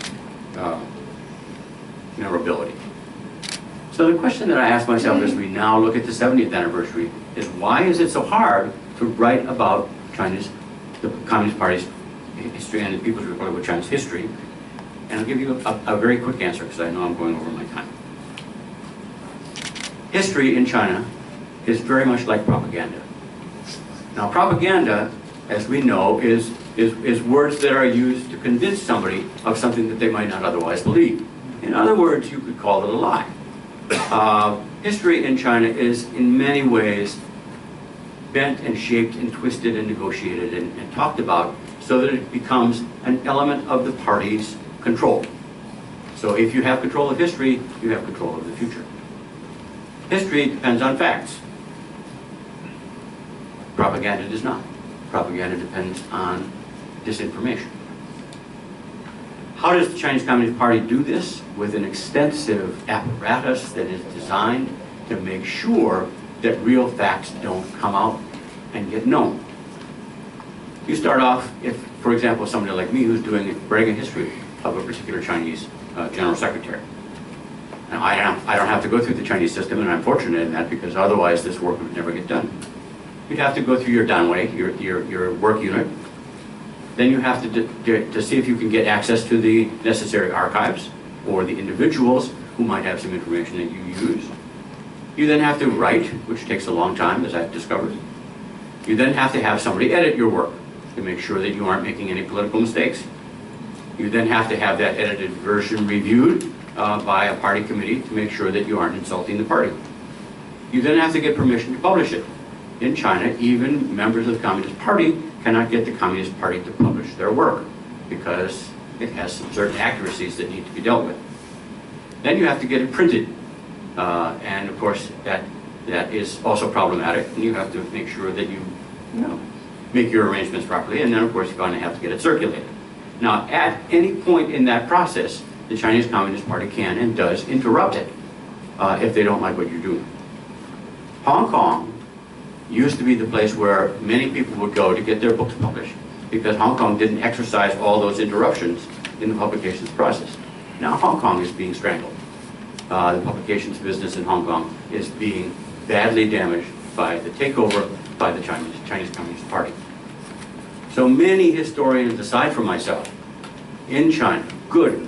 memorability. So the question that I ask myself as we now look at the 70th anniversary is, why is it so hard to write about the Communist Party's history and the People's Republic of China's history? And I'll give you a very quick answer, because I know I'm going over my time. History in China is very much like propaganda. Now, propaganda, as we know, is words that are used to convince somebody of something that they might not otherwise believe. In other words, you could call it a lie. History in China is in many ways bent and shaped and twisted and negotiated and talked about so that it becomes an element of the party's control. So if you have control of history, you have control of the future. History depends on facts. Propaganda does not. Propaganda depends on disinformation. How does the Chinese Communist Party do this? With an extensive apparatus that is designed to make sure that real facts don't come out and get known. You start off, if, for example, somebody like me who's writing a history of a particular Chinese general secretary. Now, I don't have to go through the Chinese system, and I'm fortunate in that, because otherwise this work would never get done. You'd have to go through your danwei, your work unit. Then you have to see if you can get access to the necessary archives or the individuals who might have some information that you use. You then have to write, which takes a long time, as I've discovered. You then have to have somebody edit your work to make sure that you aren't making any political mistakes. You then have to have that edited version reviewed by a party committee to make sure that you aren't insulting the party. You then have to get permission to publish it. In China, even members of the Communist Party cannot get the Communist Party to publish their work because it has some certain accuracies that need to be dealt with. Then you have to get it printed. And of course, that is also problematic, and you have to make sure that you make your arrangements properly, and then of course you're going to have to get it circulated. Now, at any point in that process, the Chinese Communist Party can and does interrupt it if they don't like what you're doing. Hong Kong used to be the place where many people would go to get their books published, because Hong Kong didn't exercise all those interruptions in the publications process. Now Hong Kong is being strangled. the publications business in Hong Kong is being badly damaged by the takeover by the Chinese Communist Party. So many historians, aside from myself, in China, good,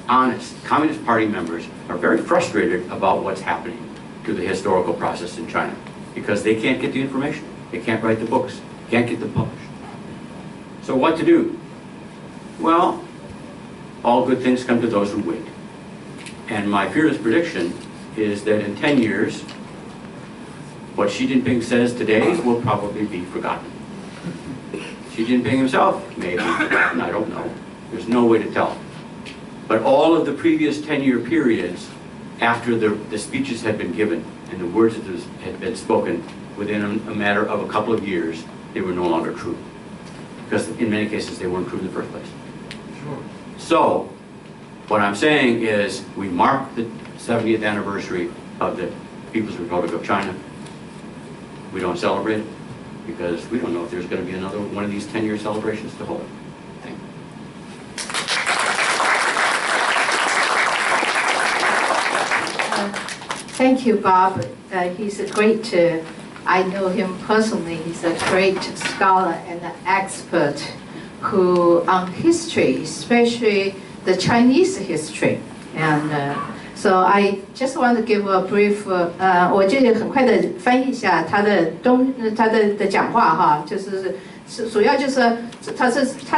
honest Communist Party members are very frustrated about what's happening to the historical process in China because they can't get the information. They can't write the books, can't get them published. So what to do? Well, all good things come to those who wait. And my fearless prediction is that in 10 years, what Xi Jinping says today will probably be forgotten. Xi Jinping himself may be forgotten, I don't know. There's no way to tell. But all of the previous 10-year periods, after the speeches had been given and the words that had been spoken within a matter of a couple of years, they were no longer true. Because in many cases, they weren't true in the first place. Sure. So, what I'm saying is, we mark the 70th anniversary of the People's Republic of China. We don't celebrate it because we don't know if there's going to be another one of these 10-year celebrations to hold. Thank you. Thank you, Bob. He's a great, I know him personally, he's a great scholar and an expert who on history, especially the Chinese history. And so I just want to give a brief, 我就很快的翻译一下他的讲话哈，就是主要就是他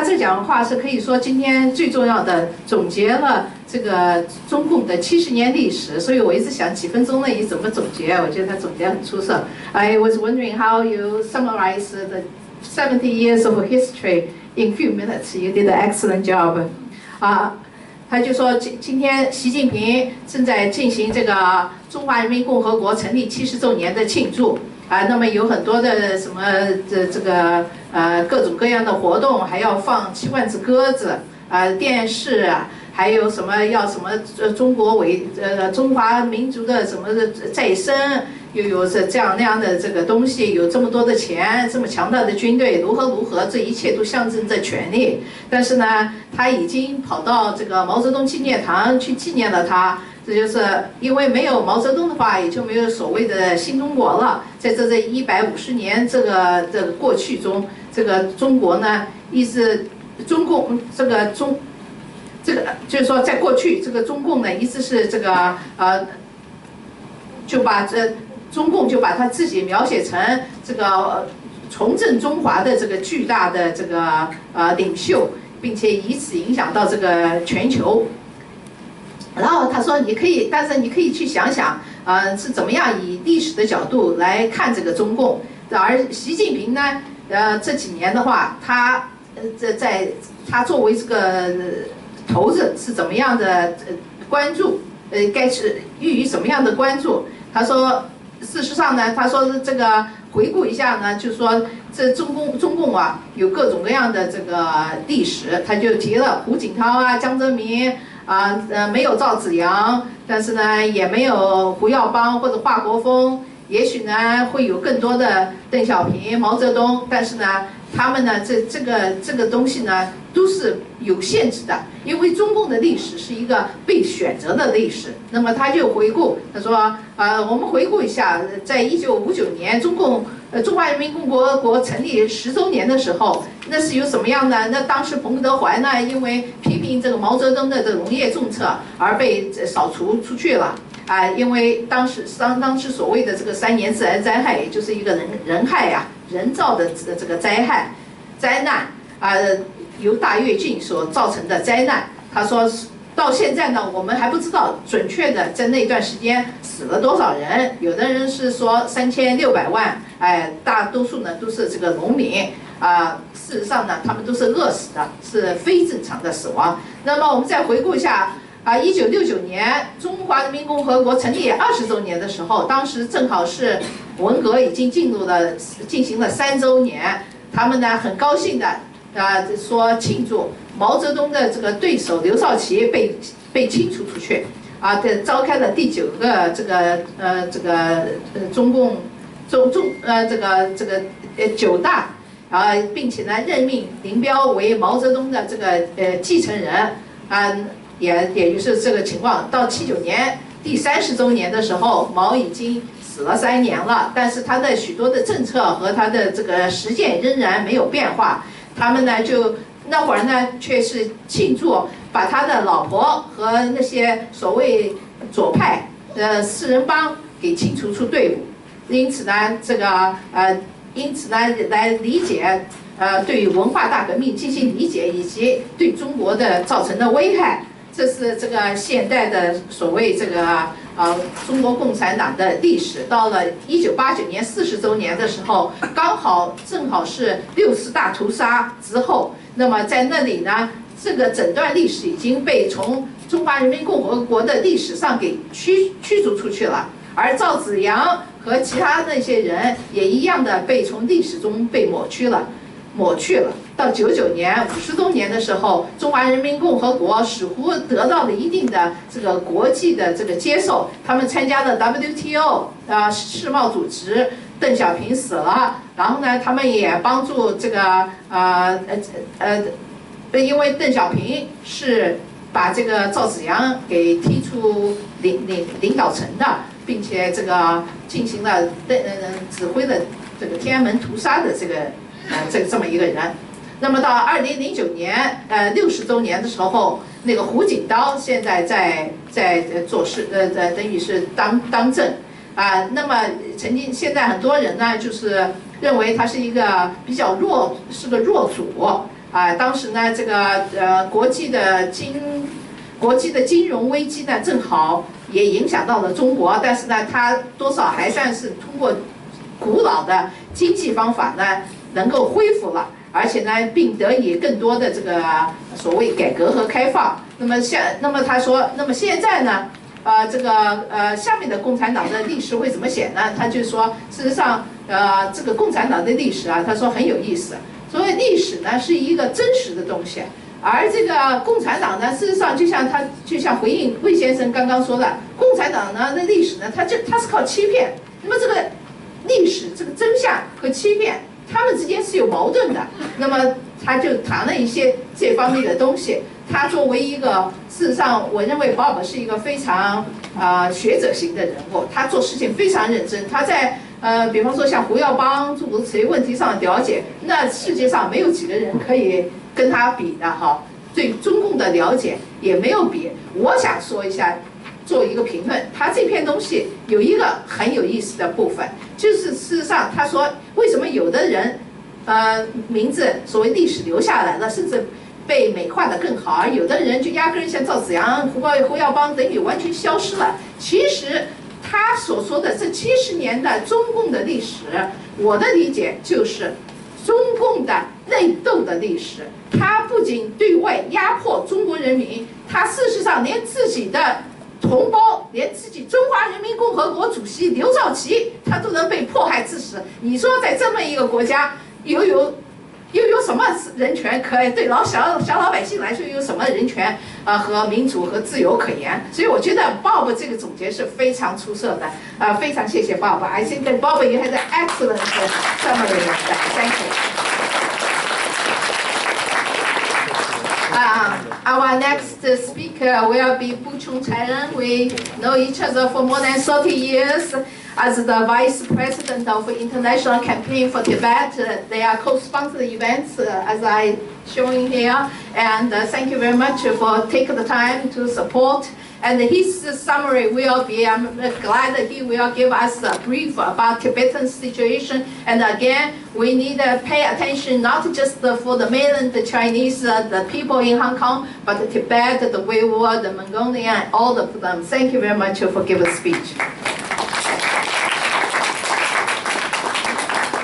这讲话是可以说今天最重要的总结了这个中共的70年历史，所以我一直想几分钟内怎么总结，我觉得他总结很出色。I was wondering how you summarize the 70 years of history in few minutes. You did an excellent job. 他就说今天习近平正在进行这个中华人民共和国成立70周年的庆祝。那么有很多的什么这个各种各样的活动，还要放7万只鸽子，电视，还有什么要什么中华民族的什么再生，又有这样那样的这个东西，有这么多的钱，这么强大的军队，如何，这一切都象征着权力。但是呢，他已经跑到这个毛泽东纪念堂去纪念了他。这就是因为没有毛泽东的话，也就没有所谓的新中国了。在这150年这个过去中，这个中国呢，一直中共这个就是说，在过去这个中共呢，一直是这个就把中共就把他自己描写成这个重振中华的这个巨大的这个领袖，并且以此影响到这个全球。然后他说，但是你可以去想想，是怎么样以历史的角度来看这个中共。而习近平呢，这几年的话，他作为这个头子是怎么样的关注，该是予以什么样的关注？他说，事实上呢，他说这个回顾一下呢，就是说这中共啊，有各种各样的这个历史，他就提了胡锦涛啊、江泽民。没有赵紫阳，但是呢，也没有胡耀邦或者华国锋，也许呢会有更多的邓小平、毛泽东，但是呢，他们呢这个东西呢都是有限制的，因为中共的历史是一个被选择的历史。那么他就回顾，他说，我们回顾一下，在1959年中华人民共和国成立10周年的时候，那是有什么样的？那当时彭德怀呢，因为批评这个毛泽东的这个农业政策而被扫除出去了。因为当时所谓的这个3年自然灾害，也就是一个人害呀、人造的这个灾难由大跃进所造成的灾难。他说，到现在呢，我们还不知道准确的在那段时间死了多少人。有的人是说3600万，大多数呢都是这个农民事实上呢，他们都是饿死的，是非正常的死亡。那么我们再回顾一下1969年中华人民共和国成立20周年的时候，当时正好是文革已经进行了3周年，他们呢很高兴的说庆祝毛泽东的这个对手刘少奇被清除出去，召开了第9个这个中共这个9大，并且呢任命林彪为毛泽东的这个继承人。也就是这个情况。到79年第30周年的时候，毛已经死了3年了，但是他的许多的政策和他的这个实践仍然没有变化。他们呢就那会儿呢却是庆祝把他的老婆和那些所谓左派4人帮给清除出队伍。因此呢来理解对文化大革命进行理解，以及对中国的造成的危害。这是这个现代的所谓这个中国共产党的历史。到了1989年40周年的时候，正好是60大屠杀之后。那么在那里呢，这个整段历史已经被从中华人民共和国的历史上给驱逐出去了，而赵紫阳和其他那些人也一样的被从历史中被抹去了。到99年50周年的时候，中华人民共和国似乎得到了一定的这个国际的这个接受，他们参加了 WTO 世贸组织。邓小平死了，然后呢，他们也帮助这个因为邓小平是把这个赵紫阳给踢出领导层的，并且这个进行了指挥了这个天安门屠杀的这么一个人。那么到2009年60周年的时候，那个胡锦涛现在在做事，等于是当政。那么现在很多人呢，就是认为他是一个比较弱主。当时呢，这个国际的金融危机呢，正好也影响到了中国，但是呢，他多少还算是通过古老的经济方法呢，能够恢复了，而且呢，并得以更多的这个所谓改革和开放。那么他说，那么现在呢？下面的共产党的历史会怎么写呢？他就说，事实上，这个共产党的历史啊，他说很有意思。所谓历史呢，是一个真实的东西，而这个共产党呢，事实上就像回应魏先生刚刚说的，共产党呢的历史呢，它是靠欺骗。那么这个历史这个真相和欺骗，他们之间是有矛盾的。那么他就谈了一些这方面的东西。他作为一个，事实上，我认为鲍勃是一个非常学者型的人物，他做事情非常认真。他在比方说像胡耀邦诸如此类问题上的了解，那世界上没有几个人可以跟他比的哈。对中共的了解也没有比。我想说一下，做一个评论，他这篇东西有一个很有意思的部分，就是事实上他说为什么有的人名字所谓历史留下来了，甚至被美化的更好，而有的人就压根像赵紫阳、胡耀邦等于完全消失了。其实他所说的这70年的中共的历史，我的理解就是中共的内斗的历史。他不仅对外压迫中国人民，他事实上连自己的同胞，连自己中华人民共和国主席刘少奇，他都能被迫害致死。你说在这么一个国家，又有什么人权可以对小老百姓来说有什么人权和民主和自由可言？所以我觉得 Bob 这个总结是非常出色的，非常谢谢 Bob。I think that Bob you had an excellent summary of that. Thank you. Our next speaker will be Buchung Chairen. We know each other for more than 30 years. As the Vice President of International Campaign for Tibet, they are co-sponsored events, as I showing here. And thank you very much for taking the time to support. And his summary will be, I'm glad that he will give us a brief about Tibetan situation. And again, we need to pay attention not just for the mainland the Chinese, the people in Hong Kong, but the Tibet, the Uyghur, the Mongolian, all of them. Thank you very much for giving a speech.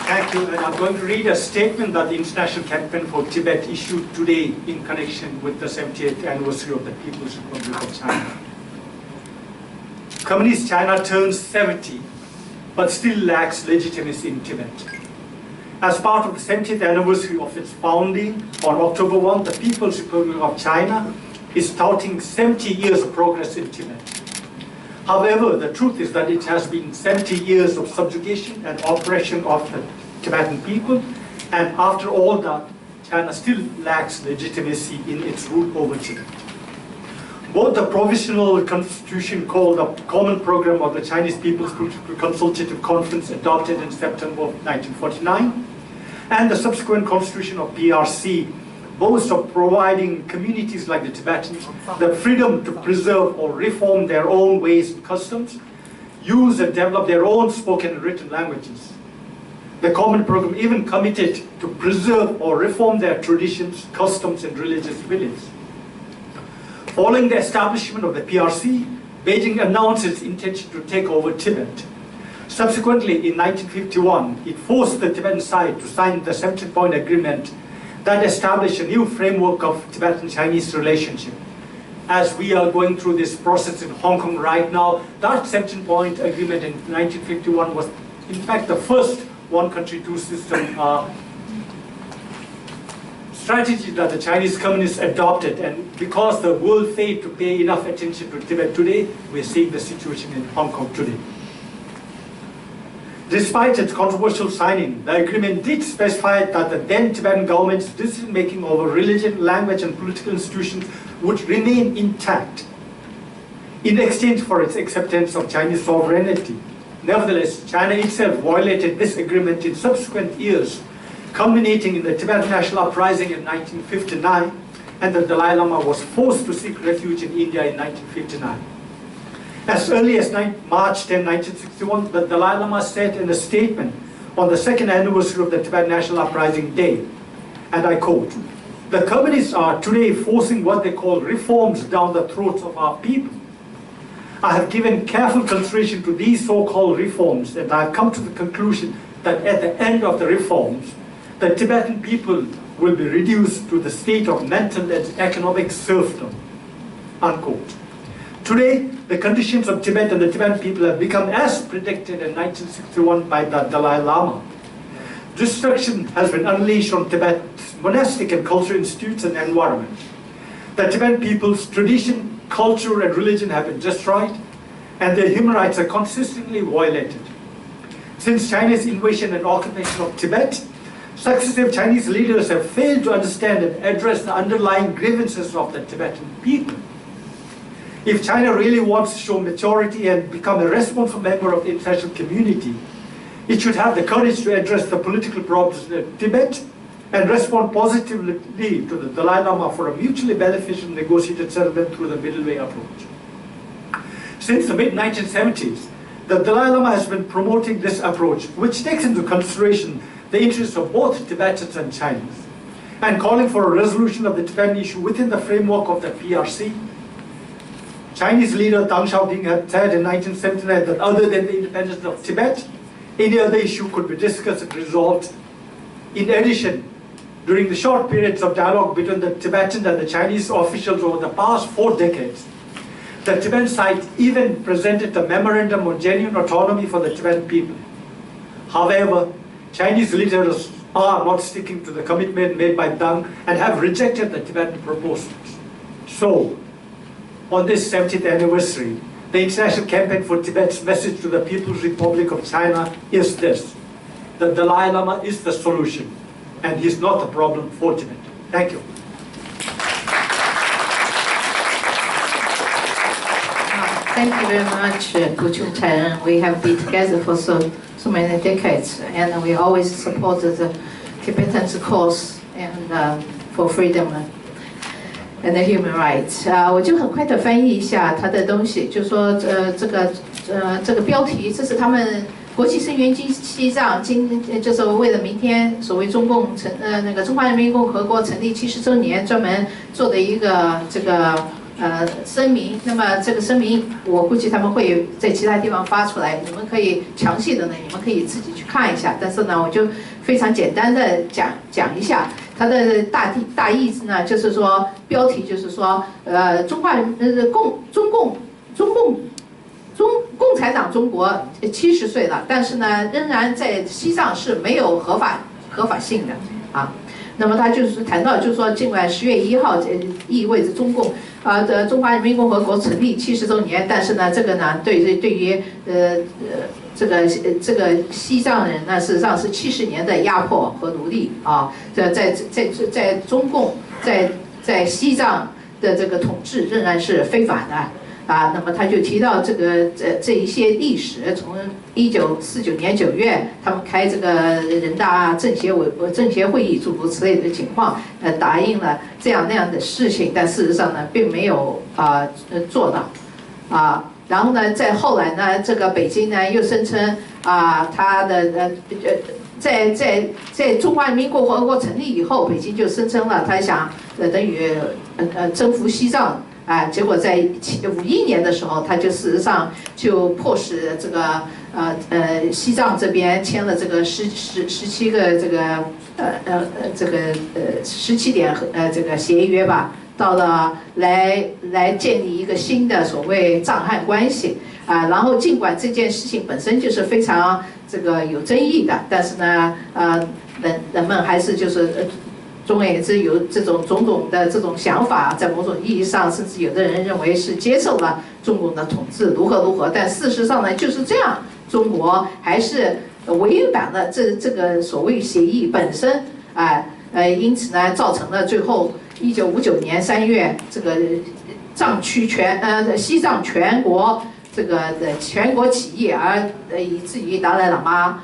Thank you, and I'm going to read a statement that the International Campaign for Tibet issued today in connection with the 70th anniversary of the People's Republic of China. Communist China turns 70, but still lacks legitimacy in Tibet. As part of the 70th anniversary of its founding, on October 1, the People's Republic of China is touting 70 years of progress in Tibet. However, the truth is that it has been 70 years of subjugation and oppression of the Tibetan people, and after all that, China still lacks legitimacy in its rule over Tibet. Both the provisional constitution called the Common Program of the Chinese People's Political Consultative Conference adopted in September of 1949 and the subsequent constitution of PRC boast of providing communities like the Tibetans the freedom to preserve or reform their own ways and customs, use and develop their own spoken and written languages. The Common Program even committed to preserve or reform their traditions, customs, and religious beliefs. Following the establishment of the PRC, Beijing announced its intention to take over Tibet. Subsequently, in 1951, it forced the Tibetan side to sign the 17-point agreement that established a new framework of Tibetan-Chinese relationship. As we are going through this process in Hong Kong right now, that 17-point agreement in 1951 was, in fact, the first one-country, two-system strategy that the Chinese communists adopted, and because the world failed to pay enough attention to Tibet today, we're seeing the situation in Hong Kong today. Despite its controversial signing, the agreement did specify that the then Tibetan government's decision-making over religion, language, and political institutions would remain intact in exchange for its acceptance of Chinese sovereignty. Nevertheless, China itself violated this agreement in subsequent years, culminating in the Tibetan National Uprising in 1959, and the Dalai Lama was forced to seek refuge in India in 1959. As early as March 10, 1961, the Dalai Lama said in a statement on the second anniversary of the Tibetan National Uprising Day, and I quote, "The communists are today forcing what they call reforms down the throats of our people. I have given careful consideration to these so-called reforms, and I have come to the conclusion that at the end of the reforms, the Tibetan people will be reduced to the state of mental and economic serfdom." Unquote. Today, the conditions of Tibet and the Tibetan people have become as predicted in 1961 by the Dalai Lama. Destruction has been unleashed on Tibet's monastic and cultural institutes and environment. The Tibetan people's tradition, culture, and religion have been destroyed, and their human rights are consistently violated. Since China's invasion and occupation of Tibet, successive Chinese leaders have failed to understand and address the underlying grievances of the Tibetan people. If China really wants to show maturity and become a responsible member of the international community, it should have the courage to address the political problems in Tibet and respond positively to the Dalai Lama for a mutually beneficial negotiated settlement through the middle way approach. Since the mid-1970s, the Dalai Lama has been promoting this approach, which takes into consideration the interests of both Tibetans and Chinese, and calling for a resolution of the Tibetan issue within the framework of the PRC. Chinese leader Deng Xiaoping had said in 1979 that other than the independence of Tibet, any other issue could be discussed and resolved. In addition, during the short periods of dialogue between the Tibetan and the Chinese officials over the past 4 decades, the Tibetan side even presented a memorandum on genuine autonomy for the Tibetan people. However, Chinese leaders are not sticking to the commitment made by Deng and have rejected the Tibetan proposals. So, on this 70th anniversary, the International Campaign for Tibet's message to the People's Republic of China is this: the Dalai Lama is the solution, and he's not the problem for Tibet. Thank you. Thank you very much, Gu Chungchen. We have been together for so many decades, and we always supported the Tibetan's cause and for freedom and the human rights. 我就很快的翻译一下他的东西，就说这个标题，这是他们国际声援西藏就是为了明天所谓中共那个中华人民共和国成立70周年专门做的一个这个声明。那么这个声明我估计他们会在其他地方发出来，你们可以详细的呢，你们可以自己去看一下。但是呢，我就非常简单的讲一下它的大意思呢，就是说标题就是说共产党中国70岁了，但是呢，仍然在西藏是没有合法性的啊。那么他就是谈到，就是说，尽管10月1号意味着中华人民共和国成立70周年，但是呢，这个呢，对于这个西藏人呢，事实上是70年的压迫和奴隶啊。在中共在西藏的这个统治仍然是非法的啊。那么他就提到这一些历史，从1949年9月他们开这个人大政协会议诸如此类的情况，答应了这样那样的事情，但事实上呢，并没有做到啊。然后呢，在后来呢，这个北京呢又声称他的在中华人民共和国成立以后，北京就声称了他想等于征服西藏结果在51年的时候，他就事实上就迫使这个西藏这边签了这个17个17点这个协约吧。到了来建立一个新的所谓藏汉关系然后尽管这件事情本身就是非常这个有争议的，但是呢人们还是就是总而言之有这种种种的这种想法，在某种意义上，甚至有的人认为是接受了中共的统治如何，但事实上呢就是这样，中国还是违反了这个所谓协议本身因此呢造成了最后1959年3月，这个西藏全国这个的全国起义，而以至于达赖喇嘛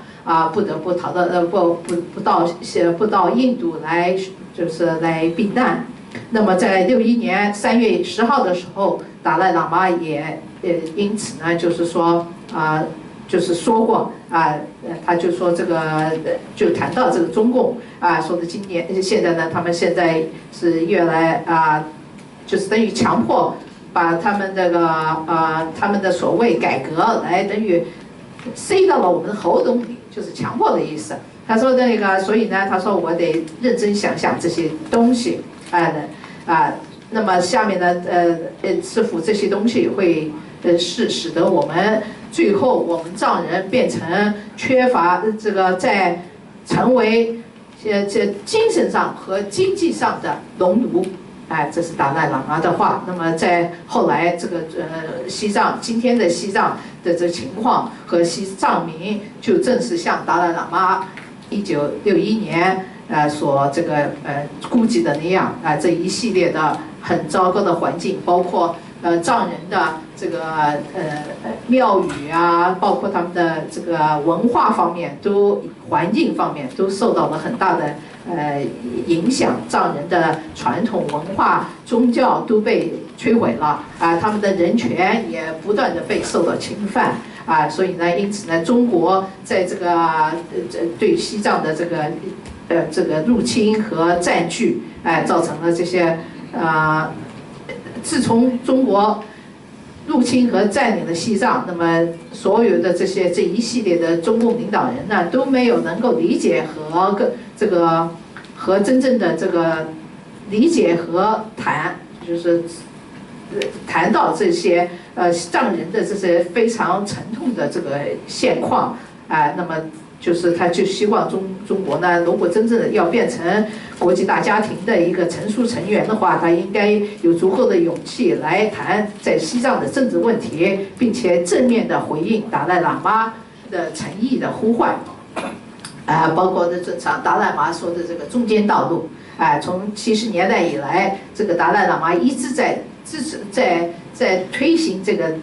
不得不逃到不到印度来，就是来避难。那么在61年3月10号的时候，达赖喇嘛也因此呢，就是说就是说过他就说这个就谈到这个中共说的现在呢，他们现在是越来就是等于强迫把他们这个他们的所谓改革来等于塞到了我们的喉咙里，就是强迫的意思。他说那个，所以呢，他说我得认真想想这些东西那么下面呢似乎这些东西会使得我们最后我们藏人变成缺乏这个在成为这精神上和经济上的农奴这是达赖喇嘛的话。那么在后来这个西藏今天的西藏的这情况和西藏民就正是像达赖喇嘛1961年所这个估计的那样这一系列的很糟糕的环境，包括藏人的这个庙宇包括他们的这个文化方面环境方面都受到了很大的影响，藏人的传统文化宗教都被摧毁了他们的人权也不断的被受到侵犯所以呢，因此呢，中国在这个对西藏的这个入侵和占据造成了这些自从中国入侵和占领了西藏，那么所有的这一系列的中共领导人呢，都没有能够理解和真正的这个理解和就是谈到这些藏人的这些非常沉痛的这个现况那么就是他就希望中国呢，如果真正的要变成国际大家庭的一个成熟成员的话，他应该有足够的勇气来谈在西藏的政治问题，并且正面的回应达赖喇嘛的诚意的呼唤包括达赖喇嘛说的这个中间道路从70年代以来，这个达赖喇嘛一直在支持在推行这个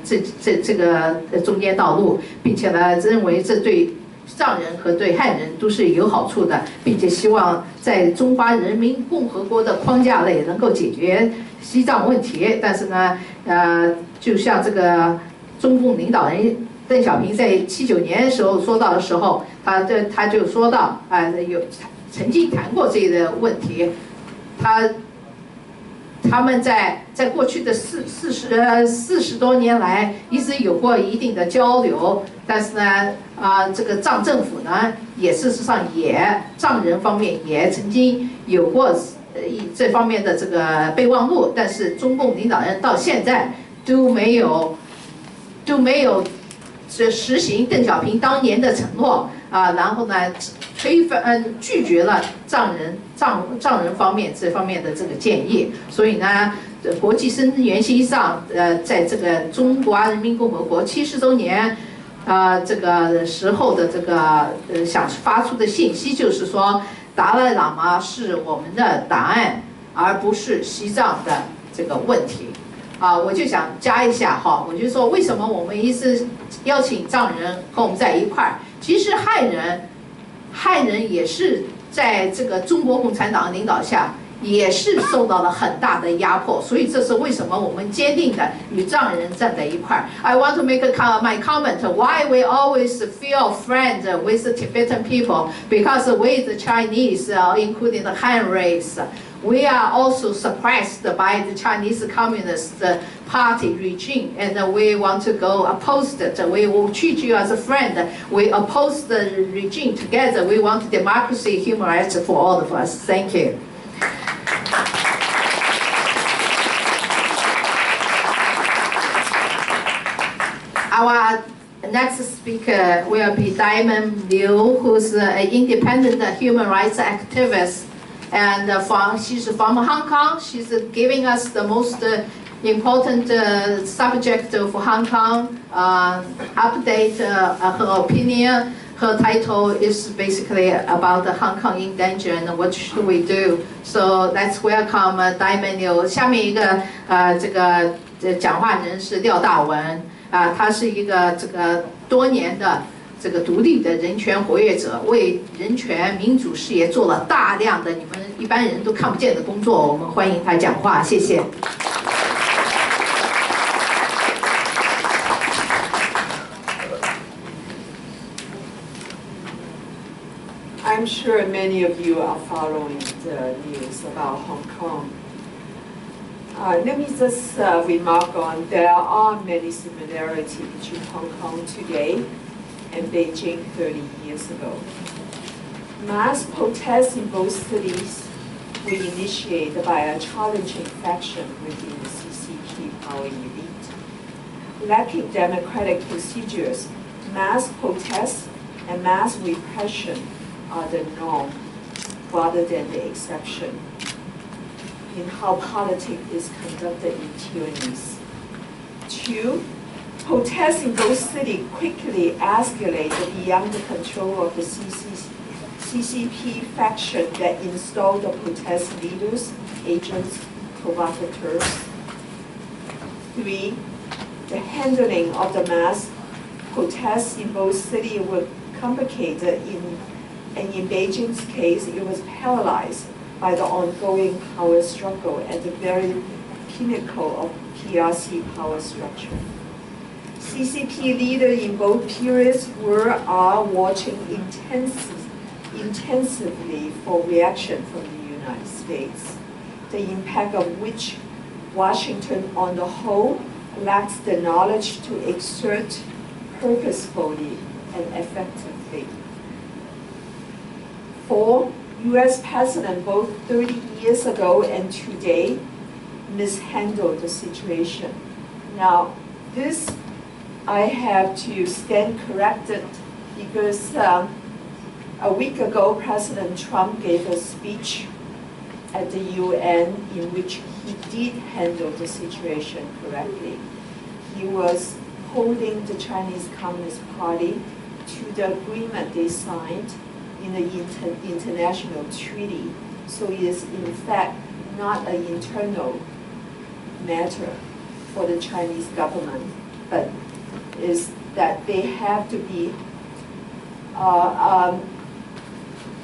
中间道路，并且呢认为这对藏人和对汉人都是有好处的，并且希望在中华人民共和国的框架内能够解决西藏问题。但是呢，就像这个中共领导人邓小平在79年时候说到的时候，他就说到有曾经谈过这个问题，他们在过去的40多年来一直有过一定的交流，但是呢，这个藏政府呢也事实上藏人方面也曾经有过这方面的这个备忘录，但是中共领导人到现在都没有实行邓小平当年的承诺然后呢拒绝了藏人方面这方面的这个建议，所以呢，国际声援西藏在这个中华人民共和国70周年这个时候的这个想发出的信息就是说，达赖喇嘛是我们的答案，而不是西藏的这个问题。我就想加一下哈，我就说为什么我们一直邀请藏人和我们在一块儿？其实汉人也是在这个中国共产党的领导下，也是受到了很大的压迫，所以这是为什么我们坚定的与藏人站在一块儿。I want to make my comment why we always feel friends with the Tibetan people because with the Chinese, including the Han race, we are also suppressed by the Chinese Communist Party regime, and we want to go opposed it. We will treat you as a friend. We oppose the regime together. We want democracy, human rights for all of us. Thank you. Our next speaker will be Diamond Liu, who's an independent human rights activist. And she's from Hong Kong. She's giving us the most important subject of Hong Kong update, her opinion. Her title is basically about the Hong Kong in danger and what should we do. So let's welcome Diamond Liu. 下面一个这个讲话人是廖大文他是一个这个多年的这个独立的人权活跃者，为人权民主事业做了大量的你们一般人都看不见的工作。我们欢迎他讲话，谢谢。I'm sure many of you are following the news about Hong Kong. Let me just remark on there are many similarities between Hong Kong today and Beijing 30 years ago. Mass protests in both cities were initiated by a challenging faction within the CCP power elite. Lacking democratic procedures, mass protests and mass repression are the norm rather than the exception in how politics is conducted in tyrannies. 2. Protests in both cities quickly escalated beyond the control of the CCP faction that installed the protest leaders, agents, provocateurs. 3. The handling of the mass protests in both cities were complicated and in Beijing's case, it was paralyzed by the ongoing power struggle at the very pinnacle of PRC power structure. CCP leaders in both periods are watching intensively for reaction from the United States, the impact of which Washington on the whole lacks the knowledge to exert purposefully and effectively. 4. U.S. President both 30 years ago and today mishandled the situation. Now, this I have to stand corrected because a week ago President Trump gave a speech at the UN in which he did handle the situation correctly. He was holding the Chinese Communist Party to the agreement they signed in the international treaty. So it is in fact not an internal matter for the Chinese government, but is that they have to be,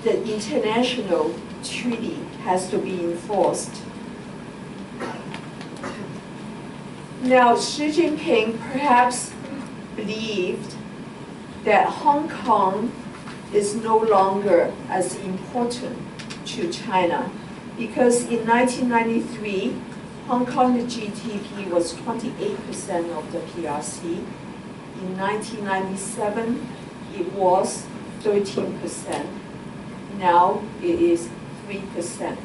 the international treaty has to be enforced. Now, Xi Jinping perhaps believed that Hong Kong is no longer as important to China because in 1993, Hong Kong GDP was 28% of the PRC. In 1997, it was 13%. Now it is 3%.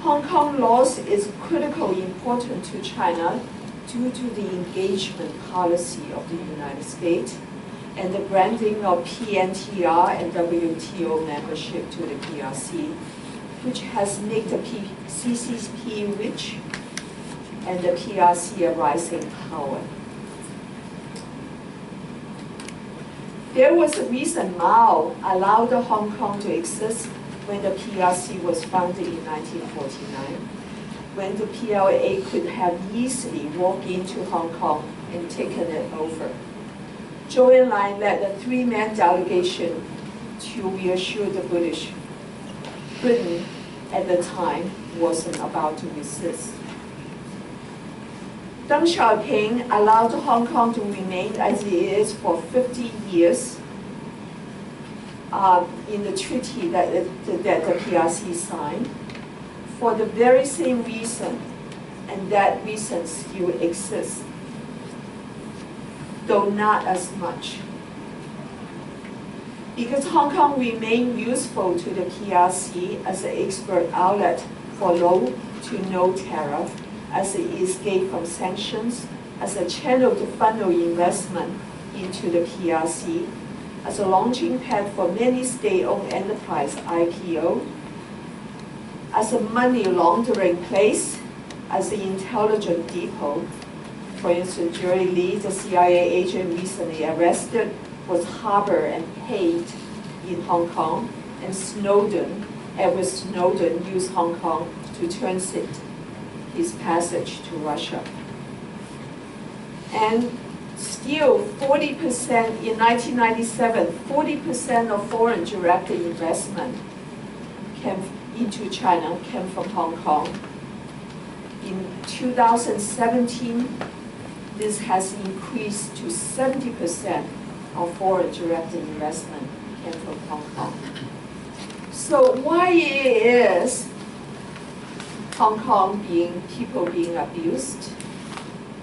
Hong Kong loss is critically important to China due to the engagement policy of the United States and the branding of PNTR and WTO membership to the PRC, which has made the CCP rich and the PRC a rising power. There was a reason Mao allowed Hong Kong to exist when the PRC was founded in 1949. when the PLA could have easily walked into Hong Kong and taken it over. Zhou Enlai led a three-man delegation to reassure the British. Britain, at the time, wasn't about to resist. Deng Xiaoping allowed Hong Kong to remain as it is for 50 years in the treaty that the PRC signed for the very same reason, and that reason still exists, though not as much. Because Hong Kong remained useful to the PRC as an export outlet for low to no tariff, as an escape from sanctions, as a channel to funnel investment into the PRC, as a launching pad for many state-owned enterprise IPO, as a money laundering place, as an intelligence depot. For instance, Jerry Lee, the CIA agent recently arrested, was harbored and paid in Hong Kong, and Edward Snowden used Hong Kong to transit his passage to Russia. And still 40%, in 1997, 40% of foreign direct investment into China came from Hong Kong. In 2017, this has increased to 70% of foreign direct investment came from Hong Kong. So why is Hong Kong people being abused?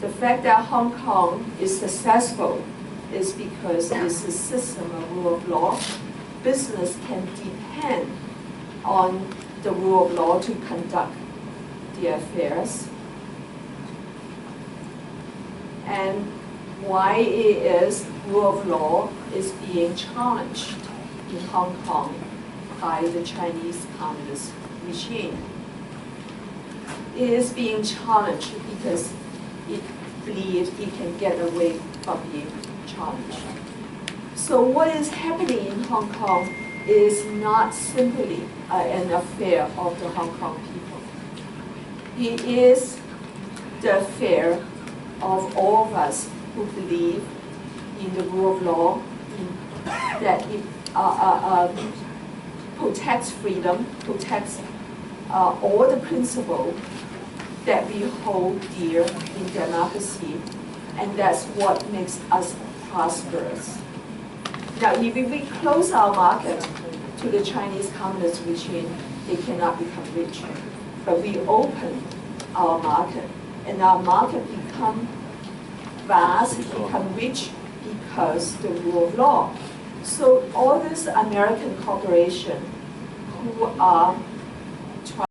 The fact that Hong Kong is successful is because it's a system of rule of law. Business can depend on the rule of law to conduct their affairs. And why it is rule of law is being challenged in Hong Kong by the Chinese Communist regime. It is being challenged because it believes it can get away from being challenged. So what is happening in Hong Kong is not simply an affair of the Hong Kong people. It is the affair of all of us who believe in the rule of law, that it protects freedom, protects all the principles that we hold dear in democracy, and that's what makes us prosperous. Now, if we close our market to the Chinese Communist regime, they cannot become rich. But we open our market, and our market become vast, become rich because the rule of law. So all these American corporations who are